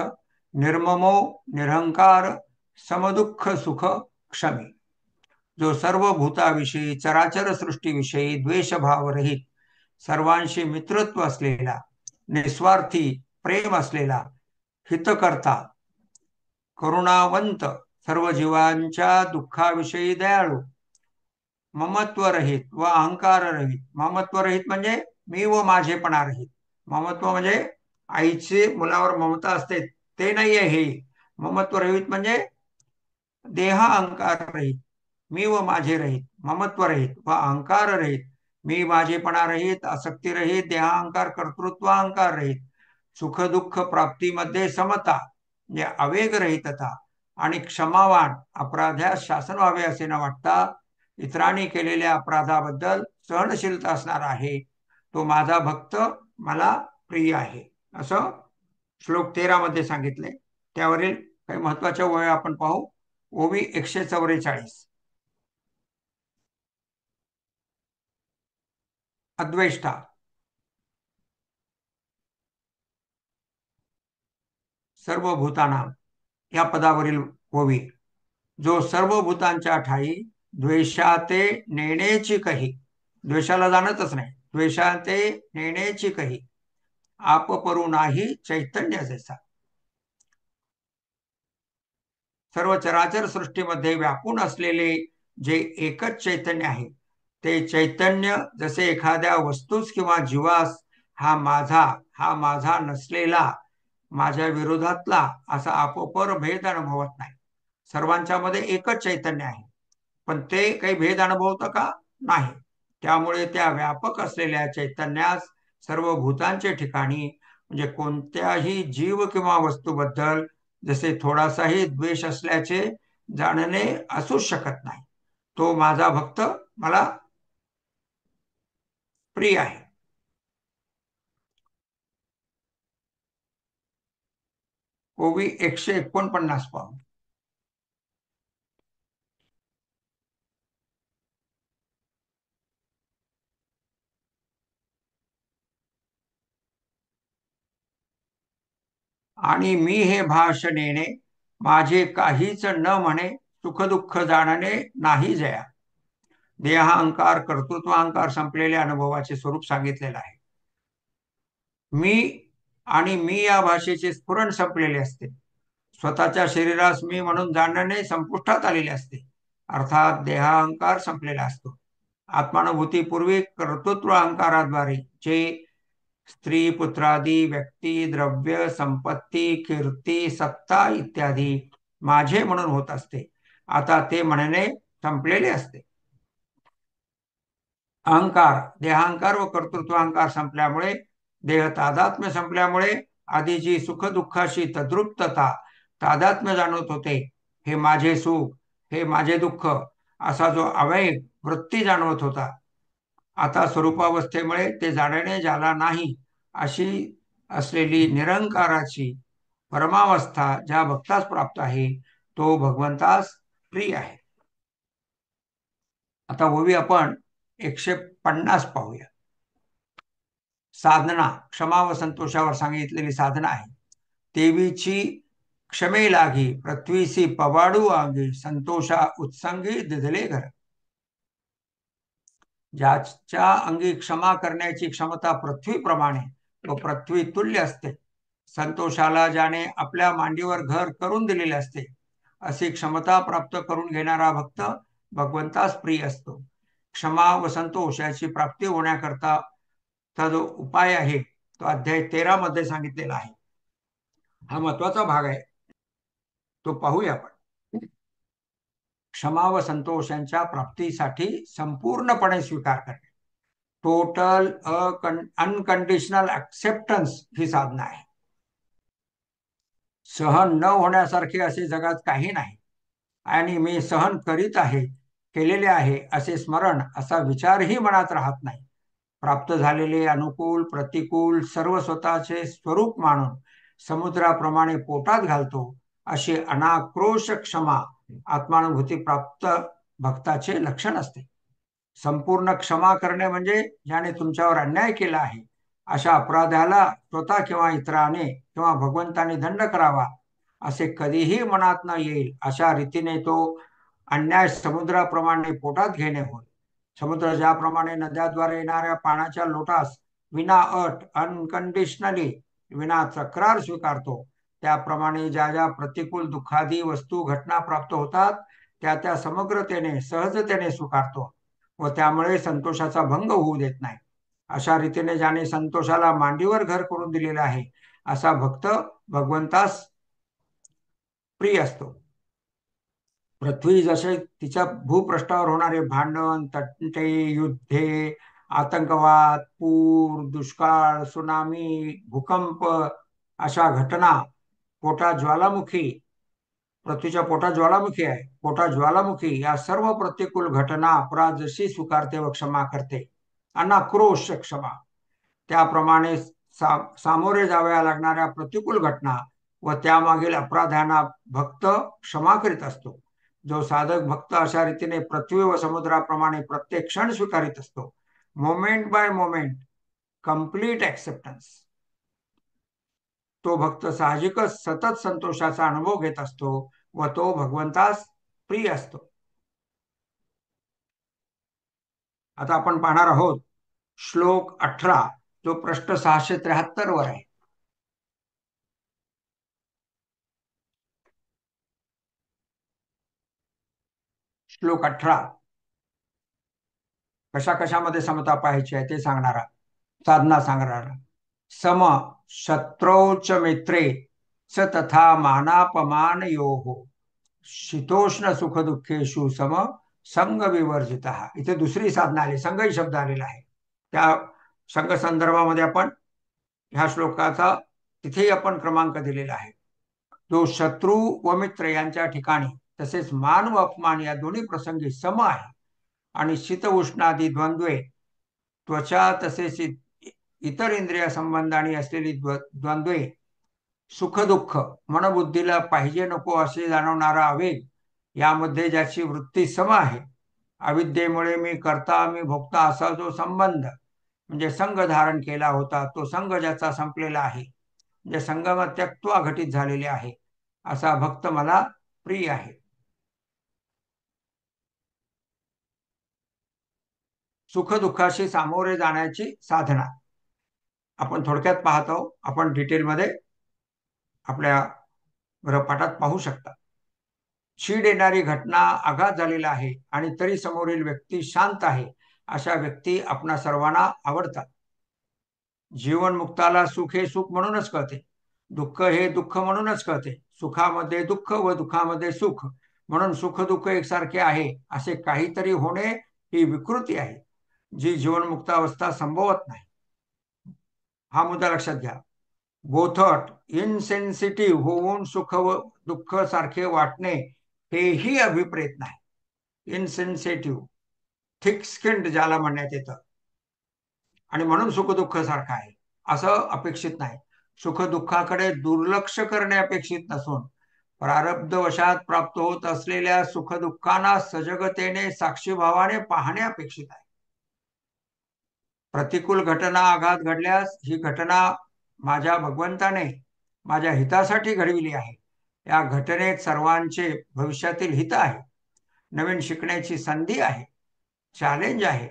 निर्ममो निरहंकार समदुःख सुख क्षमी. जो सर्व भूताविषयी चराचर सृष्टीविषयी द्वेषभाव रहित सर्वांशी मित्रत्व असलेला निस्वार्थी प्रेम असलेला हितकर्ता करुणावंत सर्व जीवांच्या दुःखाविषयी दयाळू ममत्व रहित व अहंकार रहित. ममत्व रहित म्हणजे मी व माझेपणा रहित. ममत्व म्हणजे आईची मुलावर ममता असते ते नाहीये. हे ममत्व रहित म्हणजे देह अहंकार रहित, मी व माझे रहित, ममत्व रहित व अहंकार रहित, मी माझेपणा रहित, आसक्ती रहित, देहांकार कर्तृत्व अहंकार रहित, सुख दुःख प्राप्तीमध्ये समता म्हणजे आवेग रहितता आणि क्षमावान, अपराध्यास शासन व्हावे असे न वाटता इतरांनी केलेल्या अपराधाबद्दल सहनशीलता असणार आहे, तो माझा भक्त मला प्रिय आहे, असं श्लोक 13 मध्ये सांगितले. त्यावरील काही महत्वाच्या ओव्या आपण पाहू. ओवी 144. अद्वेष्टा सर्व भूताना या पदावरील ओवी. जो सर्व भूतांच्या ठाई द्वेषाते नेण्याची कही, द्वेषाला जाणतच नाही, द्वेषाते नेण्याची कही आप परू नाही चैतन्य जैसा. सर्व चराचर सृष्टीमध्ये व्यापून असलेले जे एकच चैतन्य आहे ते चैतन्य जसे एखाद्या वस्तूस किंवा जीवास हा माझा नसलेला, माझ्या विरोधातला असा आपोपर भेद अनुभवत नाही. सर्वांच्या मध्ये एकच चैतन्य आहे, पण ते काही भेद अनुभवतं का? नाही. त्यामुळे त्या व्यापक असलेल्या चैतन्यास सर्व भूतांचे ठिकाणी म्हणजे कोणत्याही जीव किंवा वस्तूबद्दल जसे थोडासाही द्वेष असल्याचे जाणणे असूच शकत नाही. तो माझा भक्त मला प्रिय आहे. ओवी 149 पाहू. आणि मी हे भाषणेने माझे काहीच न म्हणे सुखदुःख जाणणे नाही जया. देहांकार कर्तृत्वाहंकार संपलेल्या अनुभवाचे स्वरूप सांगितलेलं आहे. मी या भाषेचे स्फुरण संपलेले असते. स्वतःच्या शरीरास मी म्हणून जाणणे संपुष्टात आलेले असते. अर्थात देहांकार संपलेला असतो. आत्मानुभूतीपूर्वी कर्तृत्व अहंकाराद्वारे जे स्त्री पुत्रादी व्यक्ती द्रव्य संपत्ती कीर्ती सत्ता इत्यादी माझे म्हणून होत असते, आता ते म्हणणे संपलेले असते. अहंकार देहांकार व कर्तृत्व अहंकार संपल्यामुळे, देह तादात्म्य संपल्यामुळे आधी जी सुख दुःखाशी तद्रुप्तता तादात्म्य जाणवत होते, हे माझे सुख हे माझे दुःख असा जो अवैध वृत्ती जाणवत होता, आता स्वरूपावस्थेमुळे ते जाणणे ज्याला नाही अशी असलेली निरंकाराची परमावस्था ज्या भक्तास प्राप्त आहे, तो भगवंतास प्रिय आहे. आता ओवी आपण 150 पाहूया. साधना क्षमा व संतोषावर सांगितलेली साधना आहे. देवीची क्षमे लागी पृथ्वीसी पवाडू आगी संतोषा उत्संगी दिधले घर. ज्याच्या अंगी क्षमा करण्याची क्षमता पृथ्वीप्रमाणे व पृथ्वी तुल्य असते, संतोषाला ज्याने आपल्या मांडीवर घर करून दिलेले असते, अशी क्षमता प्राप्त करून घेणारा भक्त भगवंतास प्रिय असतो. क्षमा व संतोष याची प्राप्ती होण्याकरता जो उपाय आहे तो अध्याय 13 मध्ये सांगितलेला आहे. हा महत्वाचा भाग आहे, तो पाहूया आपण. क्षमा व संतोष यांच्या प्राप्तीसाठी संपूर्णपणे स्वीकार करणे, टोटल अनकंडिशनल ऍक्सेप्टन्स ही साधना आहे. सहन न होण्यासारखे असे जगात काही नाही, आणि मी सहन करीत आहे केलेले आहे असे स्मरण असा विचारही मनात राहत नाही. प्राप्त झालेले अनुकूल प्रतिकूल सर्व स्वतःचे स्वरूप मानून समुद्राप्रमाणे पोटात घालतो, अशी अनाक्रोश क्षमा आत्मानुभूती प्राप्त भक्ताचे लक्षण असते. संपूर्ण क्षमा करणे म्हणजे ज्याने तुमच्यावर अन्याय केला आहे अशा अपराधाला स्वतः किंवा इतराने किंवा भगवंताने दंड करावा असे कधीही मनात न येईल अशा रीतीने तो अन्याय समुद्राप्रमाणे पोटात घेणे होय. समुद्र ज्याप्रमाणे नद्याद्वारे येणाऱ्या पाण्याच्या लोटास विना अट अनकंडिशनली विना तक्रार स्वीकारतो, त्याप्रमाणे ज्या ज्या प्रतिकूल दुःखादी वस्तू घटना प्राप्त होतात त्या त्या समग्रतेने सहजतेने स्वीकारतो व त्यामुळे संतोषाचा भंग होऊ देत नाही. अशा रीतीने ज्याने संतोषाला मांडीवर घर करून दिलेले आहे असा भक्त भगवंतास प्रिय असतो. पृथ्वी जसे तिच्या भूपृष्ठावर होणारे भांडण तंटे युद्धे आतंकवाद पूर दुष्काळ सुनामी भूकंप अशा घटना पोटात ज्वालामुखी पृथ्वीच्या पोटात ज्वालामुखी आहे, पोटात ज्वालामुखी या सर्व प्रतिकूल घटना अपराध जशी स्वीकारते व क्षमा करते, अनाक्रोश क्षमा, त्याप्रमाणे सामोरे जाव्या लागणाऱ्या प्रतिकूल घटना व त्यामागील अपराधांना भक्त क्षमा करीत असतो. जो साधक भक्त अशा रीतीने पृथ्वी व समुद्राप्रमाणे प्रत्येक क्षण स्वीकारित असतो, moment bye moment complete acceptance, तो भक्त साहजिकच सतत संतोषाचा अनुभव घेत असतो व तो भगवंतास प्रिय असतो. आता आपण पाहणार आहोत श्लोक 18, जो पृष्ठ 673 वर आहे. श्लोक 18 कशा कशामध्ये समता पाहायची आहे ते सांगणारा, साधना सांगणारा. सम शत्रौच मित्रे स तथा मानापमान योहो शीतोष्ण सुख दुःखेषु सम संग विवर्जित. इथे दुसरी साधना आली, संघही शब्द आलेला आहे. त्या संघ संदर्भामध्ये आपण ह्या श्लोकाचा तिथेही आपण क्रमांक दिलेला आहे. जो शत्रू व मित्र यांच्या ठिकाणी तसेच मान व अपमान या दोन्ही प्रसंगी सम आहे आणि शीत उष्णादी द्वंद्वे त्वचा तसेच इतर इंद्रिय संबंधाने असलेली द्वंद्वे सुख दुःख मनबुद्धीला पाहिजे नको असे जाणवणारा आवेग यामध्ये ज्याची वृत्ती सम आहे, अविद्येमुळे मी करता मी भोगता असा जो संबंध म्हणजे संघ धारण केला होता तो संघ ज्याचा संपलेला आहे, म्हणजे संगम त्यक्त्वा घटित झालेले आहे असा भक्त मला प्रिय आहे. सुख दुःखाशी सामोरे जाण्याची साधना आपण थोडक्यात पाहतो. आपण डिटेलमध्ये आपल्या गृहपाठात पाहू शकता. चीड येणारी घटना आघात झालेला आहे आणि तरी समोरील व्यक्ती शांत आहे अशा व्यक्ती आपणा सर्वांना आवडतात. जीवनमुक्ताला सुख हे सुख म्हणूनच कळते, दुःख हे दुःख म्हणूनच कळते. सुखामध्ये दुःख व दुःखामध्ये सुख म्हणून सुख दुःख एकसारखे आहे असे काहीतरी होणे ही विकृती आहे जी जीवनमुक्त अवस्था संभवत नाही. हा मुद्दा लक्षात घ्या. बोथट इनसेन्सिटिव्ह होऊन सुख व दुःख सारखे वाटणे हेही अभिप्रेत नाही. इनसेन्सिटिव्ह थिक स्किन्ड ज्याला म्हणण्यात येतं आणि म्हणून सुख दुःख सारखं आहे असं अपेक्षित नाही. सुख दुःखाकडे दुर्लक्ष करणे अपेक्षित नसून प्रारब्धवशात प्राप्त होत असलेल्या सुख दुःखांना सजगतेने साक्षीभावाने पाहणे अपेक्षित आहे. प्रतिकूल घटना आघात घडल्यास ही घटना माझ्या भगवंताने माझ्या हितासाठी घडविली आहे. या घटनेत सर्वांचे भविष्यातील हित आहे, नवीन शिकण्याची संधी आहे, चॅलेंज आहे.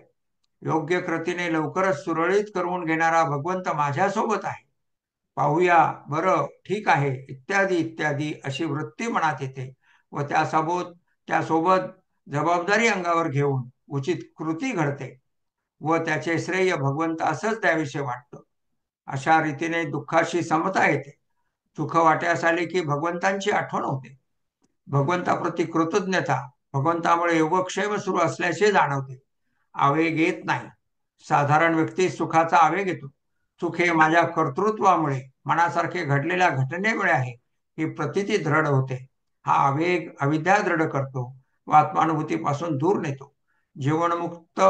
योग्य कृतीने लवकरच सुरळीत करून घेणारा भगवंत माझ्यासोबत आहे. पाहूया, बरं, ठीक आहे, इत्यादी इत्यादी अशी वृत्ती मनात येते व त्यासोबत जबाबदारी अंगावर घेऊन उचित कृती घडते व त्याचे श्रेय भगवंत असंच द्याविषयी वाटतं. अशा रीतीने दुःखाशी समता येते. सुख वाट्यास आले की भगवंतांची आठवण होते. भगवंताप्रती कृतज्ञता, भगवंतामुळे योगक्षेम सुरू असल्याचे जाणवते. आवेग येत नाही. साधारण व्यक्ती सुखाचा आवेग येतो. सुख हे माझ्या कर्तृत्वामुळे मनासारखे घडलेल्या घटनेमुळे आहे ही प्रतीती दृढ होते. हा आवेग अविद्या दृढ करतो व आत्मानुभूतीपासून दूर नेतो. जीवनमुक्त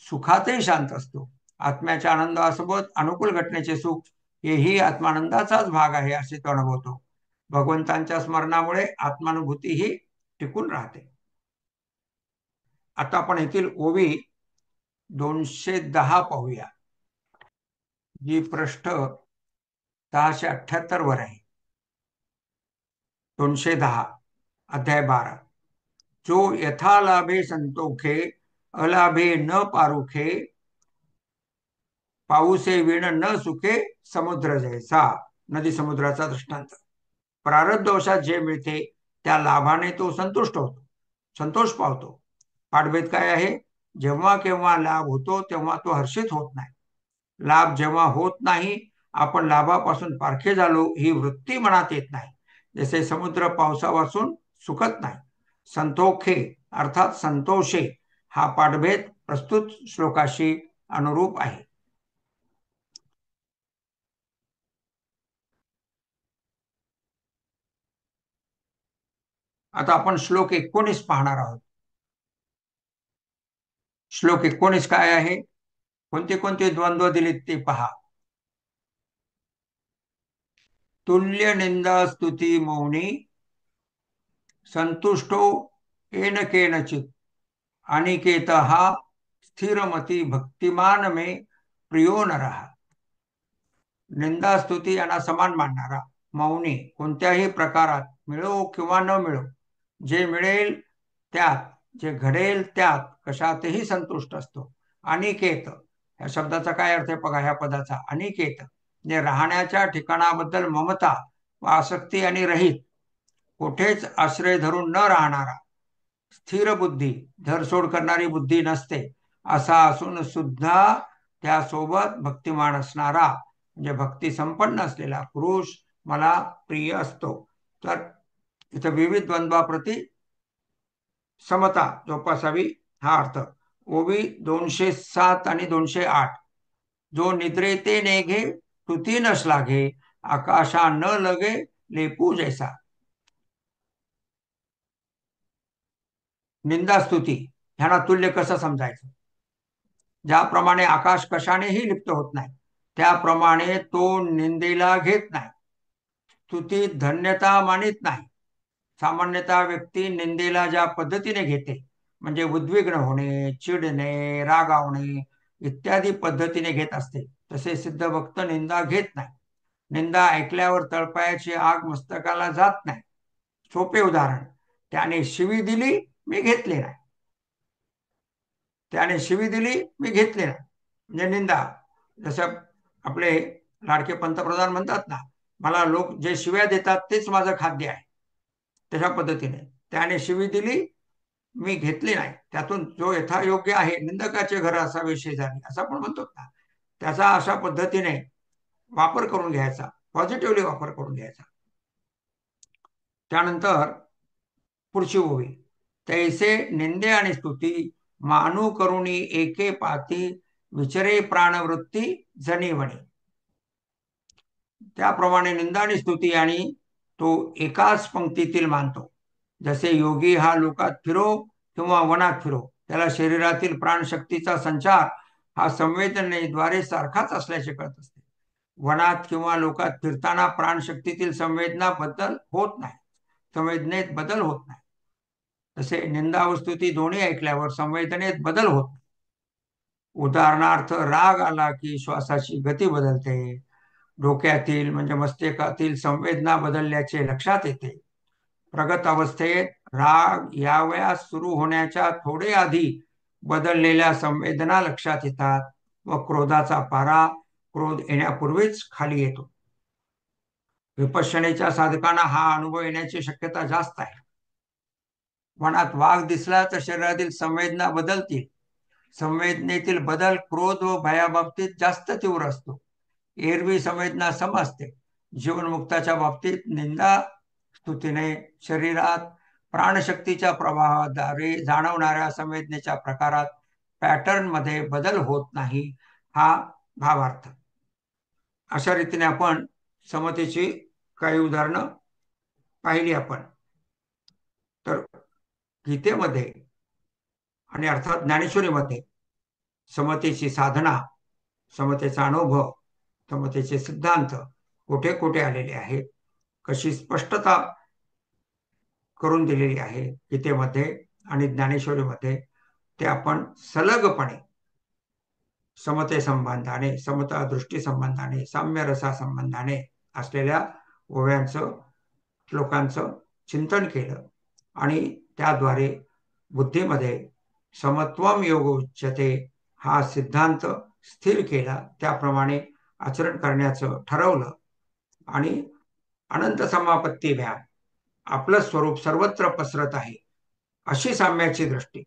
सुखातही शांत असतो. आत्म्याच्या आनंदासोबत अनुकूल घटनेचे सुख हेही आत्मानंदाचाच भाग आहे असे तो अनुभवतो. भगवंतांच्या स्मरणामुळे आत्मानुभूती ही टिकून राहते. आता आपण येथील ओवी 210 पाहूया, जी पृष्ठ 678 वर आहे. 210 अध्याय 12. जो यथालाभे संतोखे अलाभे न पारुखे पाऊसे विण न सुखे समुद्र जैसा. नदी समुद्राचा दृष्टांत. प्रारब्धवशात जे मिळते त्या लाभाने तो संतुष्ट होतो, संतोष पावतो. पाठभेद काय आहे? जेव्हा केव्हा लाभ होतो तेव्हा तो हर्षित होत नाही. लाभ जेव्हा होत नाही, आपण लाभापासून पारखे झालो ही वृत्ती मनात येत नाही. जसे समुद्र पावसापासून सुकत नाही. संतोखे अर्थात संतोषे हा पाठभेद प्रस्तुत श्लोकाशी अनुरूप आहे. आता आपण श्लोक 19 पाहणार आहोत. श्लोक 19 काय आहे? कोणते कोणते द्वंद्व दिलेत ते पहा. तुल्य निंदा स्तुती मौनी संतुष्टो येन केनचित अनिकेत हा स्थिरमती भक्तिमान मे प्रियो नरहा. निंदा स्तुती यांना समान मानणारा, मौनी, कोणत्याही प्रकारात मिळो किंवा न मिळो, जे मिळेल त्यात, जे घडेल त्यात कशातही संतुष्ट असतो. अनिकेत या शब्दाचा काय अर्थ आहे बघा. ह्या पदाचा अनिकेत म्हणजे राहण्याच्या ठिकाणाबद्दल ममता व आसक्ती आणि रहित, कुठेच आश्रय धरून न राहणारा, स्थिर बुद्धी, धरसोड करणारी बुद्धी नसते असा असून सुद्धा त्यासोबत भक्तिमान असणारा म्हणजे भक्ती संपन्न असलेला पुरुष मला प्रिय असतो. तर इथं विविध द्वंद्वाप्रती समता जोपासावी हा अर्थ. ओवी 207 आणि 208. जो निद्रेते नेघे स्तुती न श्लाघे आकाशा न लगे लेपू जैसा. निंदा स्तुती ह्यांना तुल्य कसं समजायचं? ज्याप्रमाणे आकाश कशानेही लिप्त होत नाही त्याप्रमाणे तो निंदेला घेत नाही, स्तुतीत धन्यता मानित नाही. सामान्यतः व्यक्ती निंदेला ज्या पद्धतीने घेते म्हणजे उद्विग्न होणे, चिडणे, रागावणे इत्यादी पद्धतीने घेत असते, तसे सिद्ध भक्त निंदा घेत नाही. निंदा ऐकल्यावर तळपायाची आग मस्तकाला जात नाही. सोपे उदाहरण, त्याने शिवी दिली मी घेतले नाही. त्याने शिवी दिली मी घेतले नाही म्हणजे निंदा. जसं आपले लाडके पंतप्रधान म्हणतात ना, मला लोक जे शिव्या देतात तेच माझं खाद्य आहे, तशा पद्धतीने त्याने शिवी दिली मी घेतली नाही. त्यातून जो यथायोग्य आहे, निंदकाचे घर असावे शेजारी असं आपण म्हणतो ना, त्याचा अशा पद्धतीने वापर करून घ्यायचा, पॉझिटिव्हली वापर करून घ्यायचा. त्यानंतर पुढची ओवी, तैसे निंदे आणि स्तुती मानू करुणी एके पाती विचरे प्राणवृत्ती जणीवणी. त्याप्रमाणे निंदा आणि स्तुती आणि तो एकाच पंक्तीतील मानतो. जसे योगी हा लोकात फिरो किंवा वनात फिरो, त्याला शरीरातील प्राणशक्तीचा संचार हा संवेदनेद्वारे सारखाच असल्याचे कळत असते. वनात किंवा लोकात फिरताना प्राणशक्तीतील संवेदना बदल होत नाही, संवेदनेत बदल होत नाही. तसे निंदा व स्तुती दोन्ही ऐकल्यावर संवेदनेत बदल होत. उदाहरणार्थ, राग आला की श्वासाची गती बदलते, डोक्यातील म्हणजे मस्तकातील संवेदना बदलल्याचे लक्षात येते. प्रगत अवस्थेत राग यावयास सुरू होण्याच्या थोडे आधी बदललेल्या संवेदना लक्षात येतात व क्रोधाचा पारा क्रोध येण्यापूर्वीच खाली येतो. विपश्यनेच्या साधकांना हा अनुभव येण्याची शक्यता जास्त आहे. मनात वाघ दिसला तर शरीरातील संवेदना बदलतील. संवेदनेतील बदल क्रोध व भयाबाबतीत जास्त तीव्र असतो. एरवी संवेदना सम असते. जीवनमुक्ताच्या बाबतीत निंदा स्तुतीने शरीरात प्राणशक्तीच्या प्रवाहाद्वारे जाणवणाऱ्या संवेदनेच्या प्रकारात पॅटर्न मध्ये बदल होत नाही, हा भावार्थ. अशा रीतीने आपण समतेची काही उदाहरणं पाहिली आपण. तर गीतेमध्ये आणि अर्थात ज्ञानेश्वरीमध्ये समतेची साधना, समतेचा अनुभव, समतेचे सिद्धांत कुठे कुठे आलेले आहेत, कशी स्पष्टता करून दिलेली आहे गीतेमध्ये आणि ज्ञानेश्वरीमध्ये, ते आपण सलगपणे समते संबंधाने, समता दृष्टी संबंधाने, साम्य रसा संबंधाने असलेल्या ओव्यांचं, श्लोकांचं चिंतन केलं आणि त्याद्वारे बुद्धीमध्ये समत्वम योग उच्यते हा सिद्धांत स्थिर केला. त्याप्रमाणे आचरण करण्याचं ठरवलं आणि अनंत समापत्ती व्या, आपलं स्वरूप सर्वत्र पसरत आहे अशी साम्याची दृष्टी.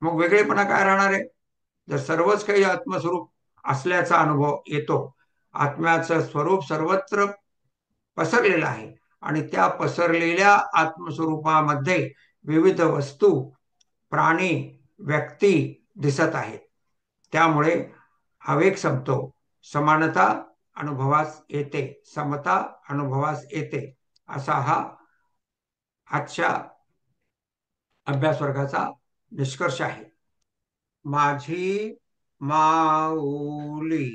मग वेगळेपणा काय राहणार आहे? जर सर्वच काही आत्मस्वरूप असल्याचा अनुभव येतो, आत्म्याचं स्वरूप सर्वत्र पसरलेलं आहे आणि त्या पसरलेल्या आत्मस्वरूपामध्ये विविध वस्तू, प्राणी, व्यक्ती दिसत आहेत. त्यामुळे आवेग संपतो, समानता अनुभवास येते, समता अनुभवास येते. असा हा आजच्या अभ्यास वर्गाचा निष्कर्ष आहे. माझी माऊली.